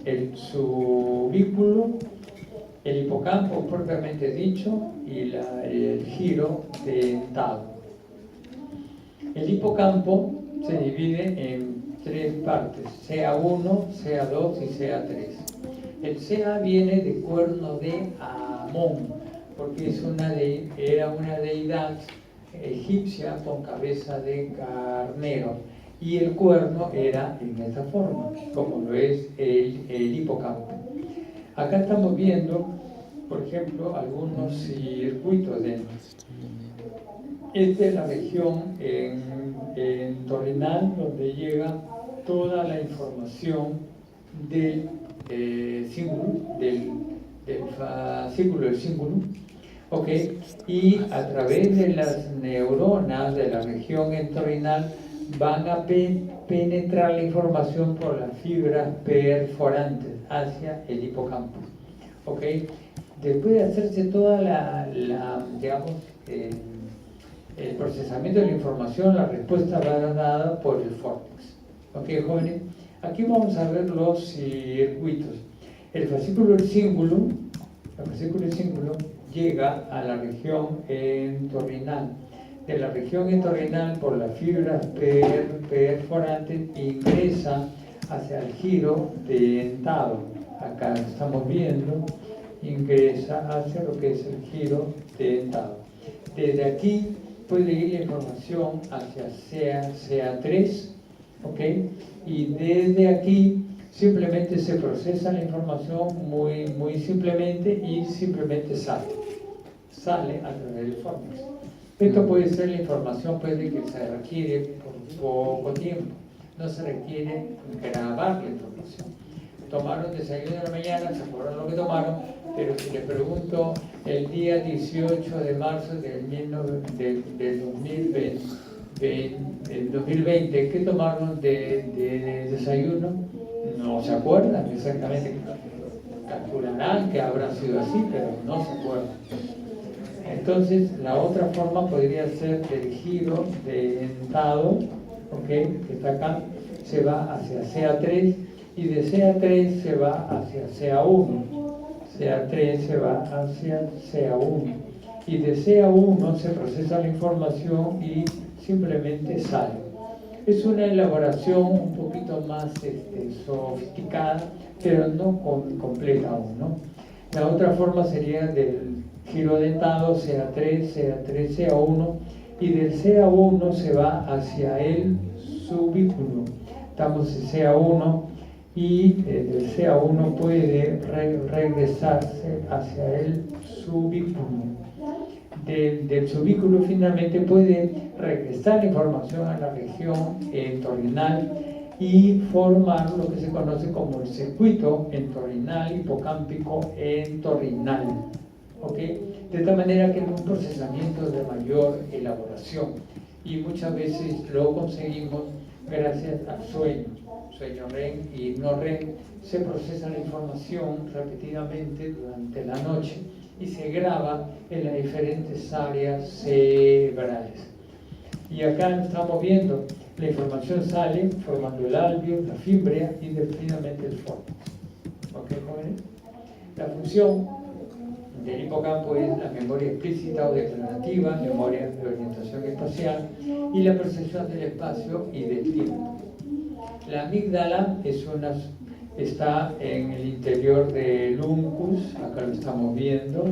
El subículo, el hipocampo propiamente dicho y el giro dentado. El hipocampo se divide en 3 partes, CA1, CA2 y CA3. El CA viene de cuerno de Amón, porque era una deidad egipcia con cabeza de carnero, y el cuerno era en esta forma, como lo es el hipocampo. Acá estamos viendo, por ejemplo, algunos circuitos dentro. Esta es la región en Torrenal, donde llega toda la información del cíngulo, del fascículo del cíngulo, ¿ok? Y a través de las neuronas de la región entorrinal van a penetrar la información por las fibras perforantes hacia el hipocampo, ¿ok? Después de hacerse toda digamos, el procesamiento de la información, la respuesta va a dar dada por el córtex. ¿Ok, jóvenes? Aquí vamos a ver los circuitos. El fascículo del cíngulo llega a la región entorrinal. De la región entorrinal, por las fibras perforantes, ingresa hacia el giro dentado. Acá estamos viendo, ingresa hacia lo que es el giro dentado. Desde aquí puede ir la información hacia CA3, ¿ok? Y desde aquí simplemente se procesa la información muy simplemente y simplemente sale a través del fórmix. Esto puede ser la información puede que se requiere por poco tiempo, no se requiere grabar la información. Tomaron desayuno de la mañana, se acuerdan lo que tomaron, pero si les pregunto el día 18 de marzo del 2020, ¿qué tomaron de desayuno? No se acuerdan exactamente. Calcularán que habrá sido así, pero no se acuerdan. Entonces, la otra forma podría ser el giro dentado, ¿ok? Que está acá, se va hacia CA3 y de CA3 se va hacia CA1. CA3 se va hacia CA1 y de CA1 se procesa la información y simplemente sale. Es una elaboración un poquito más sofisticada, pero no completa aún, ¿no? La otra forma sería del giro dentado CA3, CA1 y del CA1 se va hacia el subículo. Estamos en CA1 y del CA1 puede regresarse hacia el subículo. Del subículo finalmente puede regresar la información a la región entorrinal y formar lo que se conoce como el circuito entorrinal hipocámpico entorrinal, ¿ok? De tal manera que es un procesamiento de mayor elaboración y muchas veces lo conseguimos gracias al sueño REM y no REM. Se procesa la información repetidamente durante la noche y se graba en las diferentes áreas cerebrales. Y acá estamos viendo, la información sale formando el alveo, la fímbria y finalmente el córtex. ¿Ok, jóvenes? La función del hipocampo es la memoria explícita o declarativa, memoria de orientación espacial y la percepción del espacio y del tiempo. La amígdala está en el interior del uncus, acá lo estamos viendo,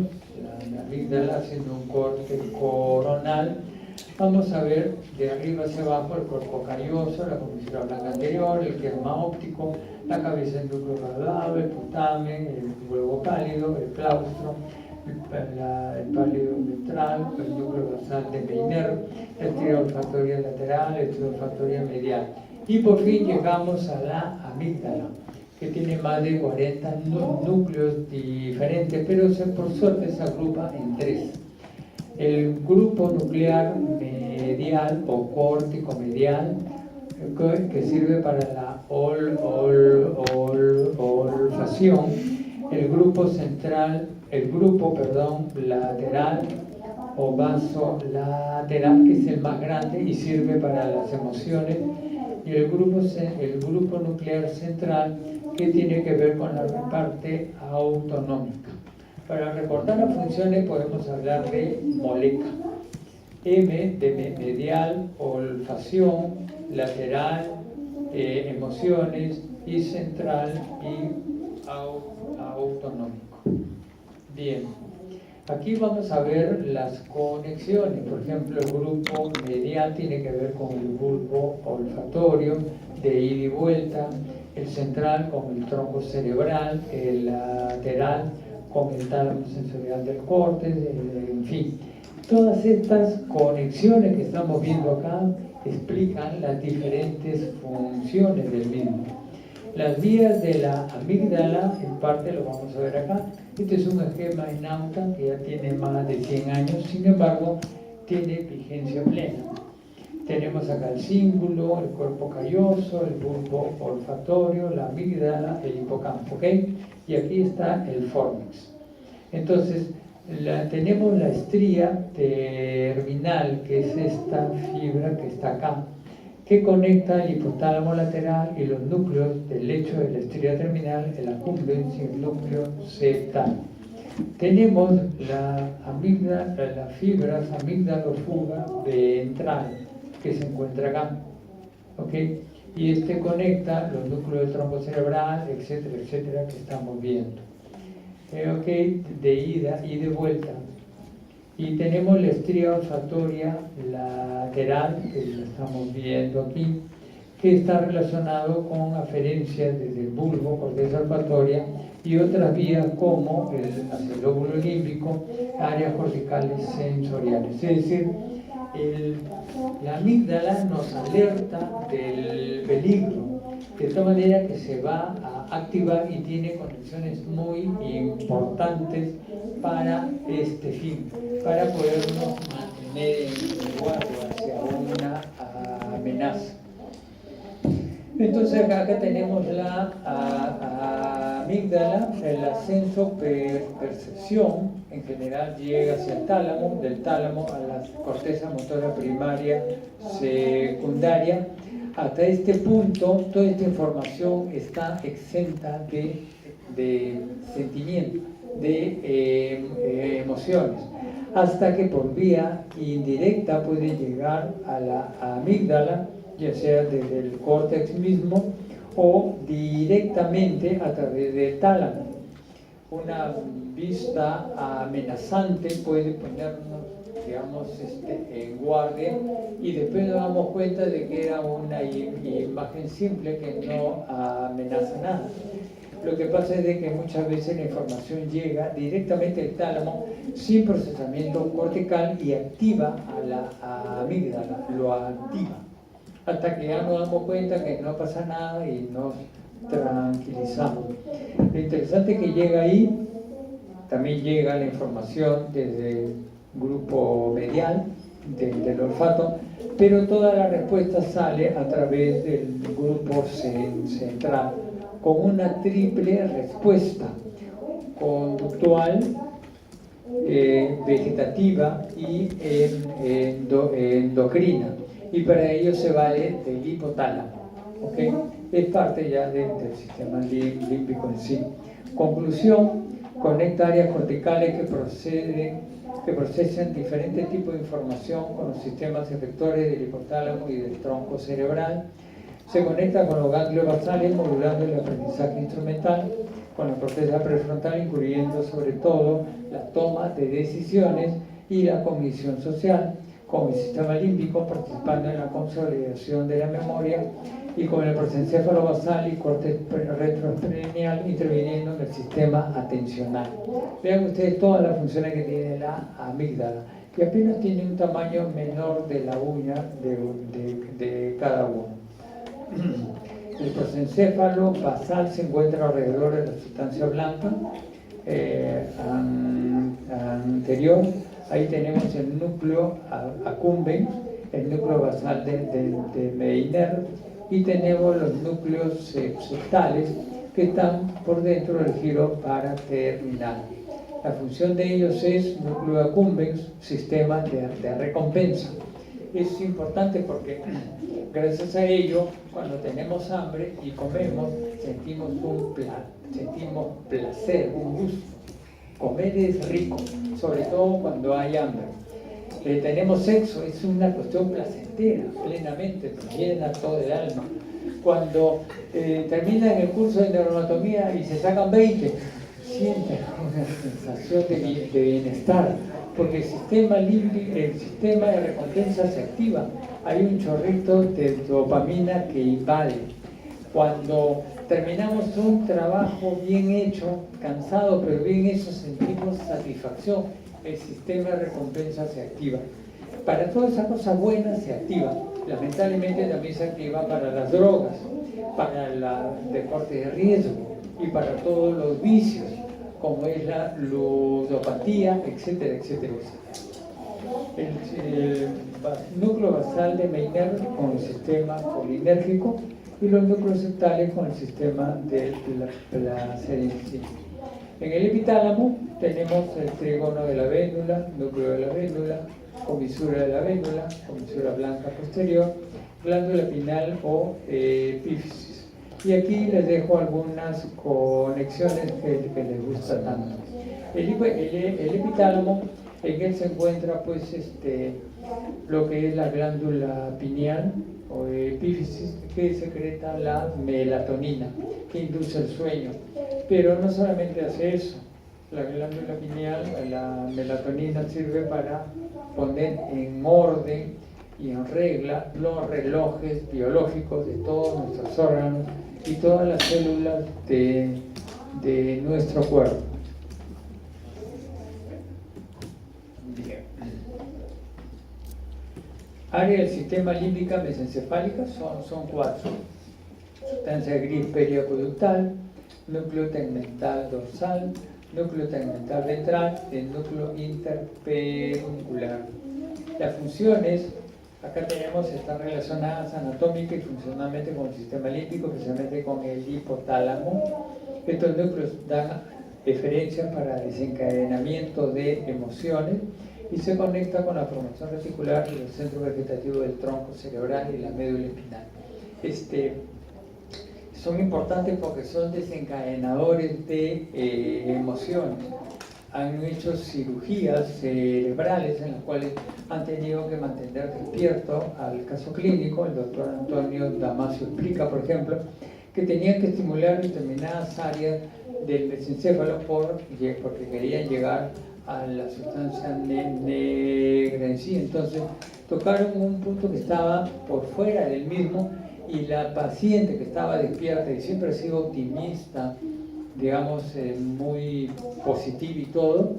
la amígdala haciendo un corte coronal. Vamos a ver de arriba hacia abajo el cuerpo carioso, la comisura blanca anterior, el querma óptico, la cabeza del núcleo graduado, el putamen, el huevo pálido, el claustro, el pálido ventral, el núcleo basal de Meiner, la estrella olfatoria lateral, la estrella olfatoria medial. Y por fin llegamos a la amígdala, que tiene más de 40 núcleos diferentes, pero por suerte se agrupa en 3. El grupo nuclear medial o córtico medial, que sirve para la olfacción, el grupo central, lateral o vasolateral, que es el más grande y sirve para las emociones, y el grupo nuclear central, que tiene que ver con la parte autonómica. Para recordar las funciones podemos hablar de moleca. M de medial, olfacción, lateral, emociones, y central y autonómico. Bien, aquí vamos a ver las conexiones. Por ejemplo, el grupo medial tiene que ver con el bulbo olfatorio de ida y vuelta, el central con el tronco cerebral, el lateral con el tálamo sensorial del córtex, en fin. Todas estas conexiones que estamos viendo acá explican las diferentes funciones del mismo. Las vías de la amígdala, en parte lo vamos a ver acá, Este es un esquema en Nauta que ya tiene más de 100 años, sin embargo, tiene vigencia plena. Tenemos acá el cíngulo, el cuerpo calloso, el bulbo olfatorio, la amígdala, el hipocampo, ¿ok? Y aquí está el fórnix. Entonces, tenemos la estría terminal, que es esta fibra que está acá, que conecta el hipotálamo lateral y los núcleos del lecho de la estría terminal, el accumbens y el núcleo septal. Tenemos la amígdala, las fibras amígdalo-fuga ventral, que se encuentra acá, ¿ok? Y este conecta los núcleos del tronco cerebral, etcétera, etcétera, que estamos viendo. ¿Ok? De ida y de vuelta. Y tenemos la estría olfatoria lateral, que la estamos viendo aquí, que está relacionado con aferencias desde el bulbo, corteza olfatoria, y otras vías como hacia el lóbulo límbico, áreas corticales sensoriales. Es decir, la amígdala nos alerta del peligro, de tal manera que se va a activar y tiene conexiones muy importantes para este fin, para podernos mantener en guardia hacia una amenaza. Entonces acá tenemos la amígdala, el ascenso percepción, en general llega hacia el tálamo, del tálamo a la corteza motora primaria, secundaria. Hasta este punto, toda esta información está exenta de sentimiento, de emociones, hasta que por vía indirecta puede llegar a la amígdala, ya sea desde el córtex mismo o directamente a través del tálamo. Una vista amenazante puede ponernos, digamos, en guardia, y después nos damos cuenta de que era una imagen simple que no amenaza nada. Lo que pasa es de que muchas veces la información llega directamente al tálamo sin procesamiento cortical y activa a la amígdala, lo activa, hasta que ya nos damos cuenta que no pasa nada y nos tranquilizamos. Lo interesante es que llega ahí, también llega la información desde el grupo medial del olfato, pero toda la respuesta sale a través del grupo central, con una triple respuesta: conductual, vegetativa y endocrina. Y para ello se vale del hipotálamo, ¿okay? Es parte ya del sistema límbico en sí. Conclusión: conecta áreas corticales que procesan diferentes tipos de información con los sistemas efectores del hipotálamo y del tronco cerebral. Se conecta con los ganglios basales, modulando el aprendizaje instrumental, con la corteza prefrontal, incluyendo sobre todo la toma de decisiones y la cognición social, con el sistema límbico participando en la consolidación de la memoria, y con el prosencéfalo basal y córtex retroespinal interviniendo en el sistema atencional. Vean ustedes todas las funciones que tiene la amígdala, que apenas tiene un tamaño menor de la uña de cada uno. El prosencéfalo basal se encuentra alrededor de la sustancia blanca anterior. Ahí tenemos el núcleo accumbens, el núcleo basal de Meiner, y tenemos los núcleos septales que están por dentro del giro paraterminal. La función de ellos es núcleo accumbens, sistema de recompensa. Es importante porque gracias a ello, cuando tenemos hambre y comemos, sentimos sentimos placer, un gusto. Comer es rico, sobre todo cuando hay hambre. Tenemos sexo, es una cuestión placentera, plenamente, nos llena todo el alma. Cuando terminan el curso de neuroanatomía y se sacan 20, sienten una sensación de bienestar, porque el sistema de recompensa se activa. Hay un chorrito de dopamina que invade. Cuando terminamos un trabajo bien hecho, cansado pero bien hecho, sentimos satisfacción. El sistema de recompensa se activa. Para todas esas cosas buenas se activa. Lamentablemente también se activa para las drogas, para el deporte de riesgo y para todos los vicios, como es la ludopatía, etcétera, etcétera, etcétera. El núcleo basal de Meynert con el sistema colinérgico y los núcleos septales con el sistema del placer incisivo. En el epitálamo tenemos el trígono de la vénula, núcleo de la vénula, comisura de la vénula, comisura blanca posterior, glándula pineal o epífisis. Y aquí les dejo algunas conexiones que les gusta tanto. El epitálamo, en él se encuentra pues lo que es la glándula pineal o epífisis, que secreta la melatonina, que induce el sueño. Pero no solamente hace eso, la glándula pineal, la melatonina sirve para poner en orden y en regla los relojes biológicos de todos nuestros órganos y todas las células de nuestro cuerpo. Bien. Área del sistema límbica mesencefálica son 4. Sustancia gris periacueductal, núcleo tegmental dorsal, núcleo tegmental ventral y el núcleo interpeduncular. Las funciones, acá tenemos, están relacionadas anatómica y funcionalmente con el sistema límbico, especialmente con el hipotálamo. Estos núcleos dan deferencia para desencadenamiento de emociones y se conecta con la formación reticular y el centro vegetativo del tronco cerebral y la médula espinal. Son importantes porque son desencadenadores de emociones. Han hecho cirugías cerebrales en las cuales han tenido que mantener despierto al caso clínico. El doctor Antonio Damasio explica, por ejemplo, que tenían que estimular determinadas áreas del mesencéfalo porque querían llegar a la sustancia negra en sí. Entonces tocaron un punto que estaba por fuera del mismo y la paciente que estaba despierta y siempre ha sido optimista, digamos, muy positiva y todo,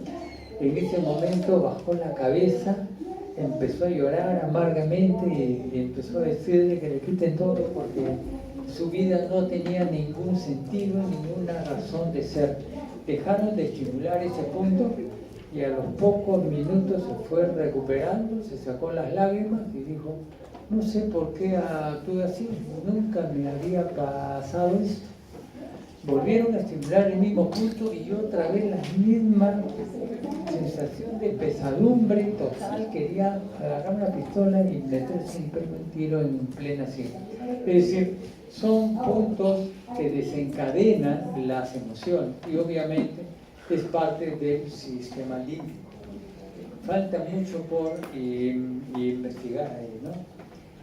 en ese momento bajó la cabeza, empezó a llorar amargamente y empezó a decirle que le quiten todo porque su vida no tenía ningún sentido, ninguna razón de ser. Dejaron de estimular ese punto y a los pocos minutos se fue recuperando, se sacó las lágrimas y dijo: no sé por qué actúe así, nunca me había pasado esto. Volvieron a estimular el mismo punto y otra vez la misma sensación de pesadumbre total. Quería agarrar una pistola y meterse un tiro en plena sien. Es decir, son puntos que desencadenan las emociones y obviamente es parte del sistema límbico. Falta mucho por investigar ahí, ¿no?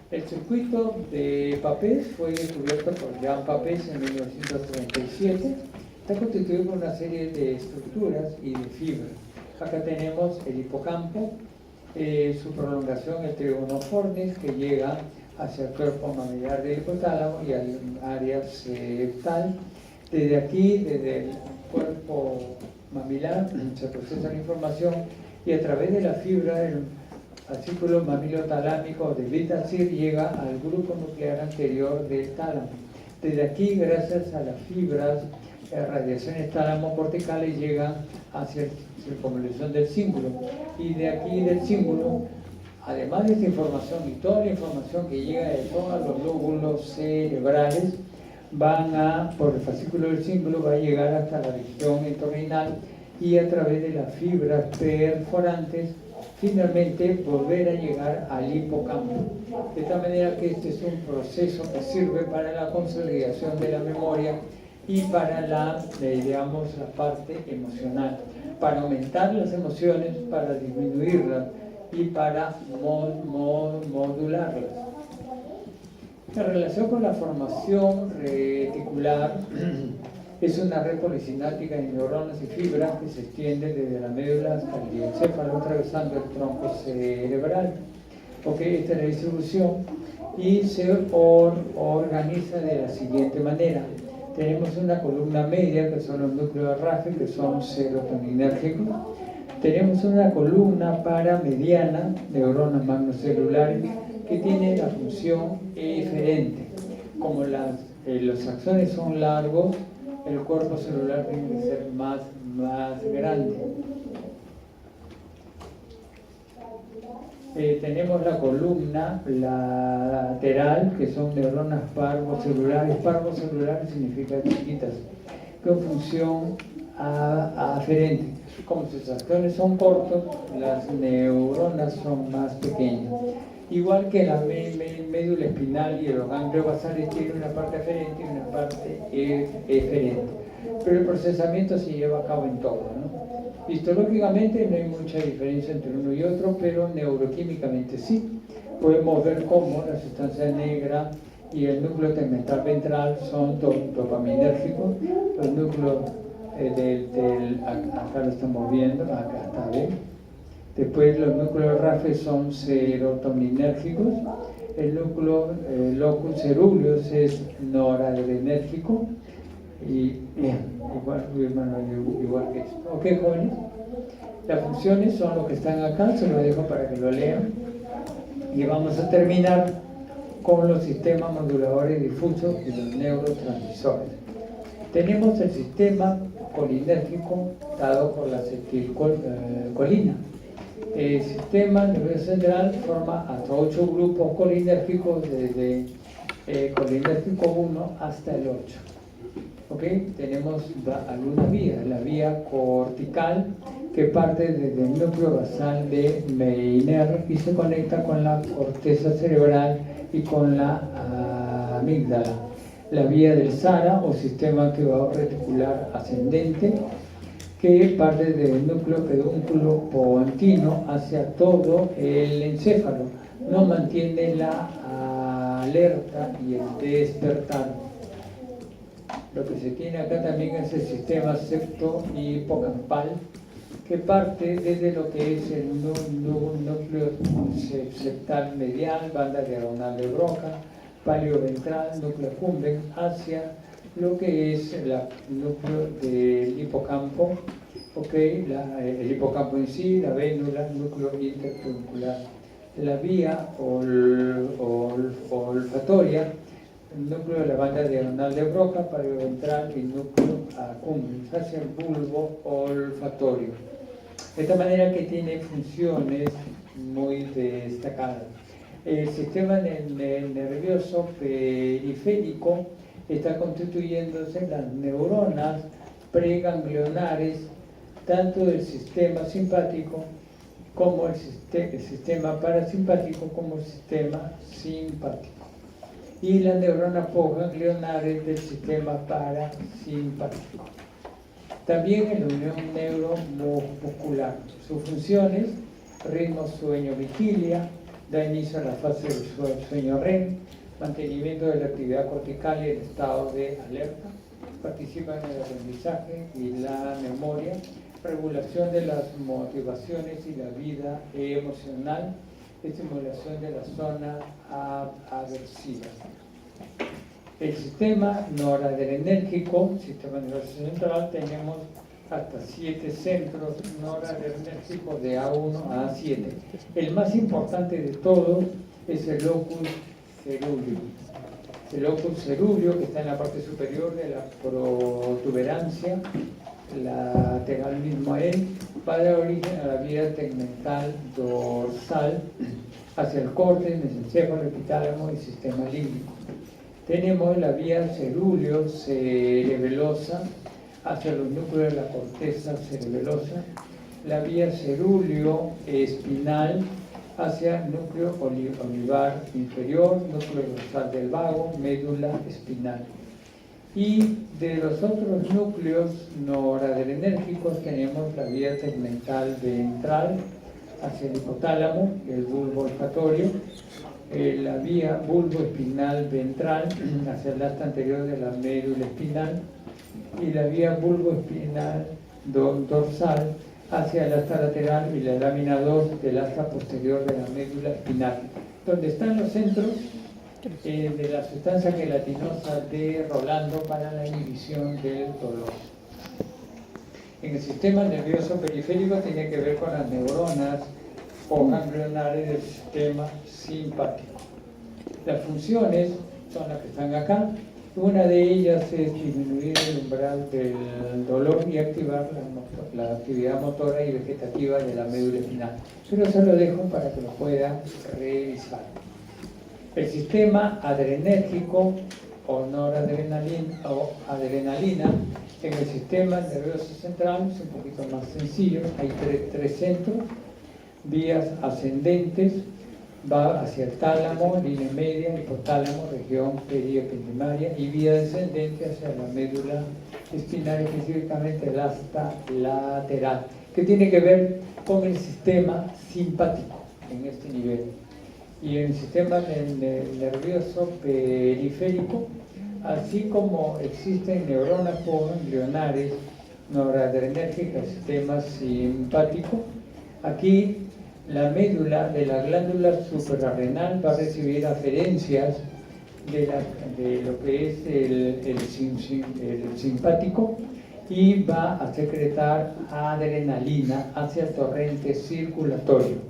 El circuito de Papez fue descubierto por Jean Papez en 1937. Está constituido por una serie de estructuras y de fibras. Acá tenemos el hipocampo, su prolongación, el trígono fornis, que llega hacia el cuerpo mamiliar del hipotálamo y al área septal. Desde aquí, desde el cuerpo mamilar, se procesa la información y a través de la fibra del fascículo mamilotalámico de Wittgenstein llega al grupo nuclear anterior del tálamo. Desde aquí, gracias a las fibras, radiaciones tálamo-corticales llegan hacia la circunvalación del cíngulo. Y de aquí del cíngulo, además de esta información y toda la información que llega de todos los lóbulos cerebrales, por el fascículo del cíngulo, va a llegar hasta la región entorrinal y a través de las fibras perforantes finalmente volver a llegar al hipocampo. De tal manera que este es un proceso que sirve para la consolidación de la memoria y para la parte emocional, para aumentar las emociones, para disminuirlas y para modularlas. En relación con la formación reticular, es una red polisináptica de neuronas y fibras que se extiende desde la médula hasta el diencéfalo, atravesando el tronco cerebral. Esta es la distribución y se organiza de la siguiente manera. Tenemos una columna media, que son los núcleos RAFE, que son serotoninérgicos. Tenemos una columna paramediana, neuronas magnocelulares, que tiene la función eferente. Como los axones son largos, el cuerpo celular tiene que ser más grande. Tenemos la columna lateral, que son neuronas parvocelulares. Parvocelulares significa chiquitas, con función aferente. Como sus acciones son cortos, las neuronas son más pequeñas. Igual que la médula espinal y los ganglios basales tienen una parte aferente y una parte eferente. Pero el procesamiento se lleva a cabo en todo, ¿no? Histológicamente no hay mucha diferencia entre uno y otro, pero neuroquímicamente sí. Podemos ver cómo la sustancia negra y el núcleo tegmental ventral son dopaminérgicos. Los núcleos acá lo estamos viendo, acá está bien. Después los núcleos RAFE son serotoninérgicos. El núcleo locus ceruleus es noradrenérgico. Y igual que esto. Ok, jóvenes. Las funciones son lo que están acá, se lo dejo para que lo lean. Y vamos a terminar con los sistemas moduladores difusos y los neurotransmisores. Tenemos el sistema colinérgico dado por la acetilcolina. El sistema nervioso central forma hasta 8 grupos colinérgicos, desde colinérgico 1 hasta el 8. ¿Okay? Tenemos algunas vías. La vía cortical, que parte desde el núcleo basal de Meiner y se conecta con la corteza cerebral y con la amígdala. La vía del SARA, o sistema reticular ascendente, que parte del núcleo pedúnculo pontino hacia todo el encéfalo. Nos mantiene la alerta y el despertar. Lo que se tiene acá también es el sistema septo y hipocampal, que parte desde lo que es el núcleo septal medial, banda diagonal de Broca, palio ventral, núcleo accumbens, hacia lo que es el núcleo del hipocampo, el hipocampo en sí, la vénula, núcleo interpeduncular. La vía olfatoria, el núcleo de la banda diagonal de Broca, palio ventral y núcleo accumbens, hacia el bulbo olfatorio. De esta manera que tiene funciones muy destacadas. El sistema nervioso periférico está constituyéndose las neuronas preganglionares, tanto del sistema simpático como el sistema parasimpático como el sistema simpático, y las neuronas postganglionares del sistema parasimpático. También en la unión neuromuscular. Sus funciones: ritmo sueño-vigilia, da inicio a la fase del sueño REM, mantenimiento de la actividad cortical y el estado de alerta, participa en el aprendizaje y la memoria, regulación de las motivaciones y la vida emocional, estimulación de la zona aversiva. El sistema noradrenérgico, sistema nervioso central, tenemos hasta 7 centros noradrenérgicos de A1 a A7. El más importante de todos es el locus ceruleus. El locus ceruleus, que está en la parte superior de la protuberancia lateral mismo a él, va a dar origen a la vía tegmental dorsal hacia el córtex, mesencéfalo, epitálamo y sistema límbico. Tenemos la vía ceruleo-cerebelosa hacia los núcleos de la corteza cerebelosa, la vía ceruleo-espinal hacia el núcleo olivar inferior, núcleo dorsal del vago, médula espinal. Y de los otros núcleos noradrenérgicos tenemos la vía tegmental ventral hacia el hipotálamo, el bulbo olfatorio, la vía bulboespinal ventral hacia el asta anterior de la médula espinal y la vía bulboespinal dorsal hacia el asta lateral y la lámina 2 del asta posterior de la médula espinal, donde están los centros de la sustancia gelatinosa de Rolando para la inhibición del dolor. En el sistema nervioso periférico tiene que ver con las neuronas postganglionares del sistema simpático. Las funciones son las que están acá. Una de ellas es disminuir el umbral del dolor y activar la actividad motora y vegetativa de la médula espinal. Pero se lo dejo para que lo puedan revisar. El sistema adrenérgico o noradrenalina o adrenalina en el sistema nervioso central es un poquito más sencillo. Hay tres centros, vías ascendentes, va hacia el tálamo, línea media, hipotálamo, región periependimaria, y vía descendente hacia la médula espinal, específicamente el asta lateral, que tiene que ver con el sistema simpático en este nivel. Y en el sistema nervioso periférico, así como existen neuronas ganglionares noradrenérgicas, sistema simpático, aquí la médula de la glándula suprarrenal va a recibir aferencias de lo que es el simpático y va a secretar adrenalina hacia el torrente circulatorio.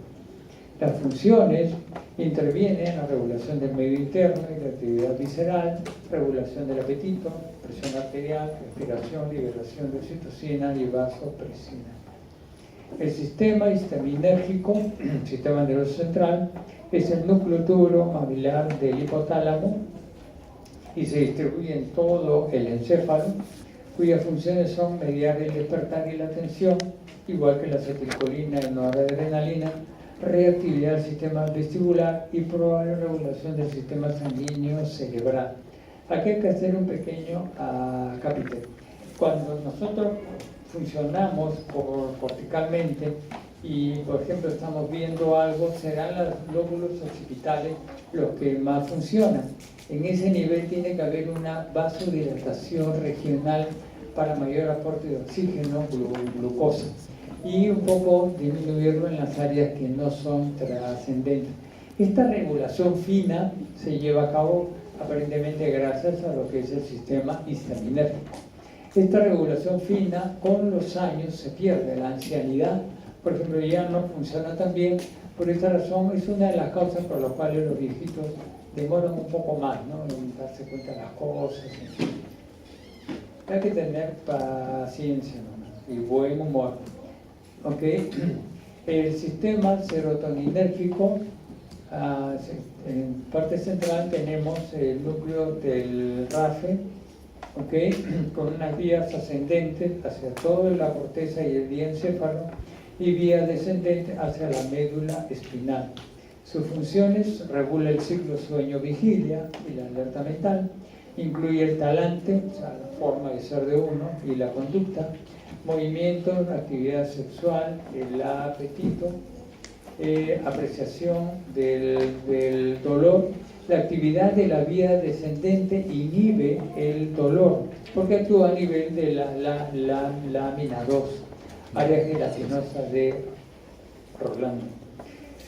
Las funciones intervienen en la regulación del medio interno y la actividad visceral, regulación del apetito, presión arterial, respiración, liberación de oxitocina y vasopresina. El sistema histaminérgico, sistema nervioso central, es el núcleo duro mamilar del hipotálamo y se distribuye en todo el encéfalo, cuyas funciones son mediar el despertar y la atención, igual que la acetilcolina y noradrenalina, reactividad del sistema vestibular y probable regulación del sistema sanguíneo cerebral. Aquí hay que hacer un pequeño capítulo. Cuando nosotros funcionamos corticalmente y, por ejemplo, estamos viendo algo, serán los lóbulos occipitales los que más funcionan. En ese nivel tiene que haber una vasodilatación regional para mayor aporte de oxígeno, glucosa, y un poco disminuirlo en las áreas que no son trascendentes. Esta regulación fina se lleva a cabo aparentemente gracias a lo que es el sistema histaminérgico. Esta regulación fina con los años se pierde. La ancianidad, por ejemplo, ya no funciona tan bien. Por esta razón es una de las causas por las cuales los viejitos demoran un poco más, ¿no?, en darse cuenta de las cosas. Hay que tener paciencia nomás y buen humor. ¿Okay? El sistema serotoninérgico, en parte central tenemos el núcleo del RAFE, ¿okay?, con unas vías ascendentes hacia toda la corteza y el diencéfalo y vía descendente hacia la médula espinal. Sus funciones: regula el ciclo sueño-vigilia y la alerta mental, incluye el talante, o sea, la forma de ser de uno y la conducta, movimiento, actividad sexual, el apetito, apreciación del dolor. La actividad de la vía descendente inhibe el dolor porque actúa a nivel de la lámina 2, área gelatinosa de Rolando.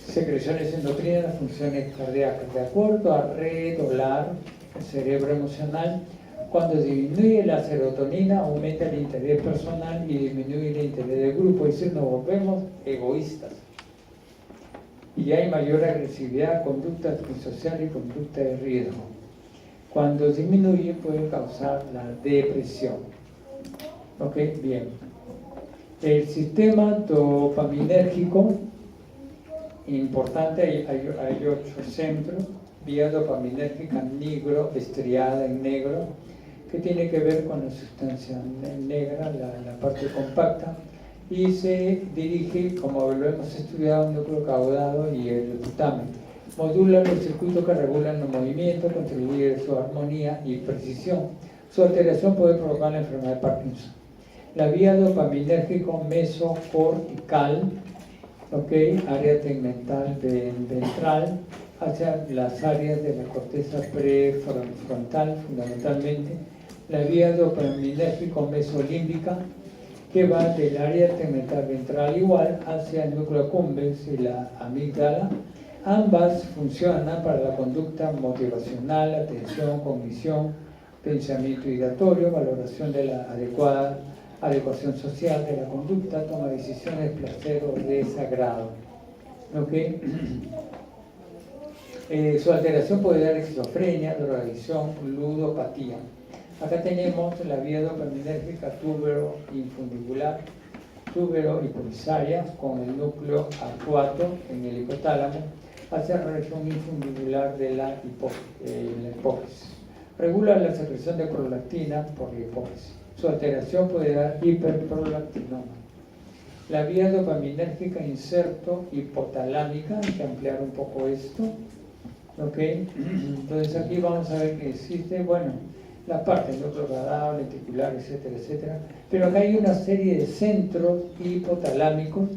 Secreciones endocrinas, funciones cardíacas. De acuerdo a Redolar, el cerebro emocional, cuando disminuye la serotonina, aumenta el interés personal y disminuye el interés del grupo, es decir, nos volvemos egoístas. Y hay mayor agresividad, conducta antisocial y conducta de riesgo. Cuando disminuye puede causar la depresión. ¿Ok? Bien. El sistema dopaminérgico, importante, hay 8 centros, vía dopaminérgica negro, estriada en negro, que tiene que ver con la sustancia negra, la parte compacta, y se dirige, como lo hemos estudiado, el núcleo caudado y el putamen. Modula los circuitos que regulan los movimientos, contribuye a su armonía y precisión. Su alteración puede provocar la enfermedad de Parkinson. La vía dopaminérgico mesocortical, área tegmental ventral, hacia las áreas de la corteza prefrontal fundamentalmente. La vía dopaminérgico mesolímbica, que va del área tegmental ventral igual hacia el núcleo accumbens y la amígdala. Ambas funcionan para la conducta motivacional, atención, cognición, pensamiento ideatorio, valoración de la adecuación social de la conducta, toma de decisiones, placer o desagrado. Su alteración puede dar esquizofrenia, drogadicción, ludopatía. Acá tenemos la vía dopaminérgica túbero-infundibular, túbero-hipofisaria, con el núcleo actuado en el hipotálamo hacia la región infundibular de la hipófisis. Regula la secreción de prolactina por la hipófisis. Su alteración puede dar hiperprolactinoma. La vía dopaminérgica inserto hipotalámica, hay que ampliar un poco esto. ¿Ok? Entonces aquí vamos a ver que existe, bueno, la parte del núcleo caudal, lenticular, etcétera, etcétera. Pero acá hay una serie de centros hipotalámicos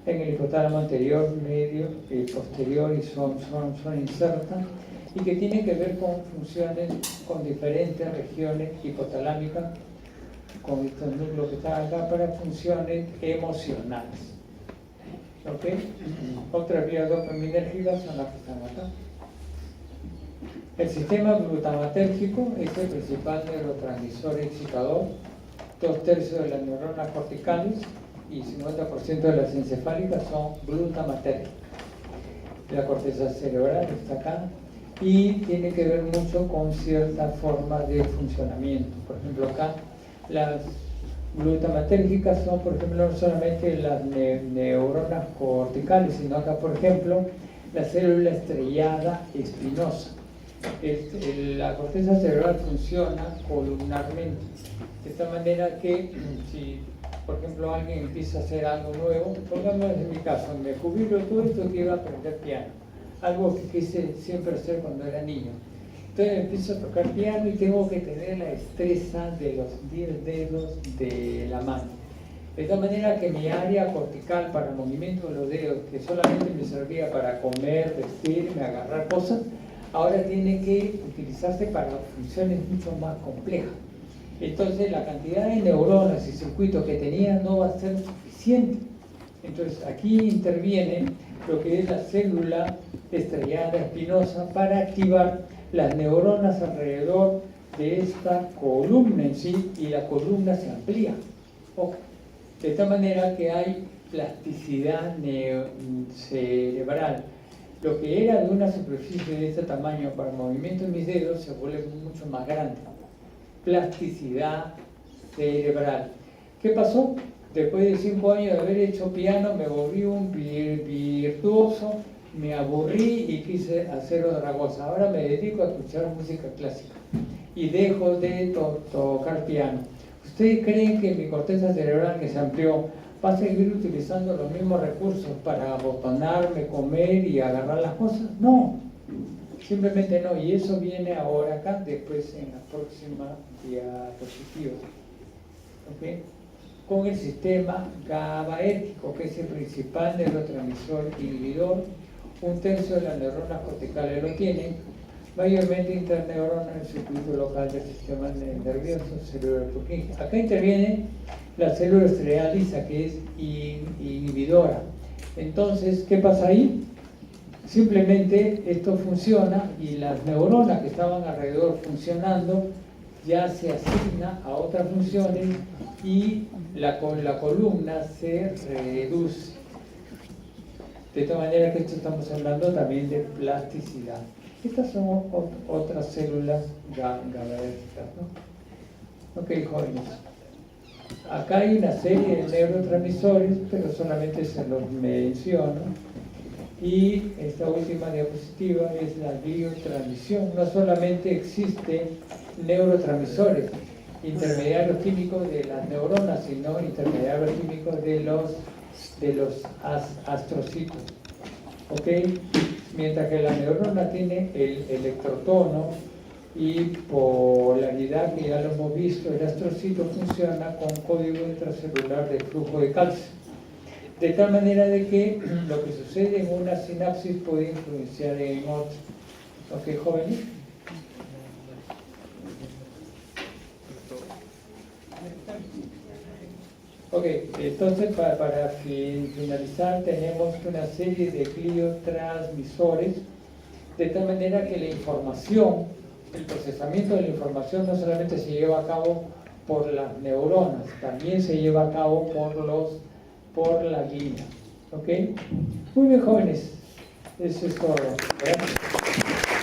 en el hipotálamo anterior, medio y posterior, y son insertas, y que tienen que ver con funciones, con diferentes regiones hipotalámicas, con estos núcleos que están acá, para funciones emocionales. ¿Ok? Otras vías dopaminérgicas son las que están acá. El sistema glutamatérgico es el principal neurotransmisor excitador. 2/3 de las neuronas corticales y 50% de las encefálicas son glutamatérgicas. La corteza cerebral está acá y tiene que ver mucho con cierta forma de funcionamiento. Por ejemplo, acá las glutamatérgicas son, por ejemplo, no solamente las neuronas corticales, sino acá, por ejemplo, la célula estrellada espinosa. La corteza cerebral funciona columnarmente, de esta manera que si, por ejemplo, alguien empieza a hacer algo nuevo, pongamos en mi caso, me jubilo todo esto que iba a aprender piano, algo que quise siempre hacer cuando era niño. Entonces empiezo a tocar piano y tengo que tener la destreza de los 10 dedos de la mano. De tal manera que mi área cortical para el movimiento de los dedos, que solamente me servía para comer, vestirme, agarrar cosas, ahora tiene que utilizarse para funciones mucho más complejas. Entonces la cantidad de neuronas y circuitos que tenía no va a ser suficiente. Entonces aquí interviene lo que es la célula estrellada espinosa para activar las neuronas alrededor de esta columna en sí, y la columna se amplía. Ojo. De esta manera que hay plasticidad cerebral. Lo que era de una superficie de este tamaño para el movimiento de mis dedos se vuelve mucho más grande. Plasticidad cerebral. ¿Qué pasó? Después de 5 años de haber hecho piano, me volví un virtuoso, me aburrí y quise hacer otra cosa. Ahora me dedico a escuchar música clásica y dejo de tocar piano. ¿Ustedes creen que mi corteza cerebral, que se amplió, va a seguir utilizando los mismos recursos para botonarme, comer y agarrar las cosas? No, simplemente no. Y eso viene ahora acá, después en la próxima diapositiva. ¿Okay? Con el sistema GABAérgico, que es el principal neurotransmisor inhibidor. 1/3 de las neuronas corticales lo tienen, mayormente interneuronas en el circuito local del sistema nervioso cerebral. Acá interviene la célula estrellada lisa, que es inhibidora. Entonces, ¿qué pasa ahí? Simplemente esto funciona y las neuronas que estaban alrededor funcionando ya se asigna a otras funciones y la columna se reduce. De tal manera que esto estamos hablando también de plasticidad. Estas son otras células GABAérgicas, ¿no? Ok, jóvenes. Acá hay una serie de neurotransmisores, pero solamente se los menciono. Y esta última diapositiva es la biotransmisión. No solamente existen neurotransmisores, intermediarios químicos de las neuronas, sino intermediarios químicos de los astrocitos. ¿Ok? Mientras que la neurona tiene el electrotono y polaridad, que ya lo hemos visto, el astrocito funciona con código intracelular de flujo de calcio. De tal manera de que lo que sucede en una sinapsis puede influenciar en otra. ¿Ok, jóvenes? Ok, entonces para finalizar tenemos una serie de gliotransmisores, de tal manera que la información, el procesamiento de la información no solamente se lleva a cabo por las neuronas, también se lleva a cabo por la glina. ¿Ok? Muy bien, jóvenes. Eso es todo. Gracias.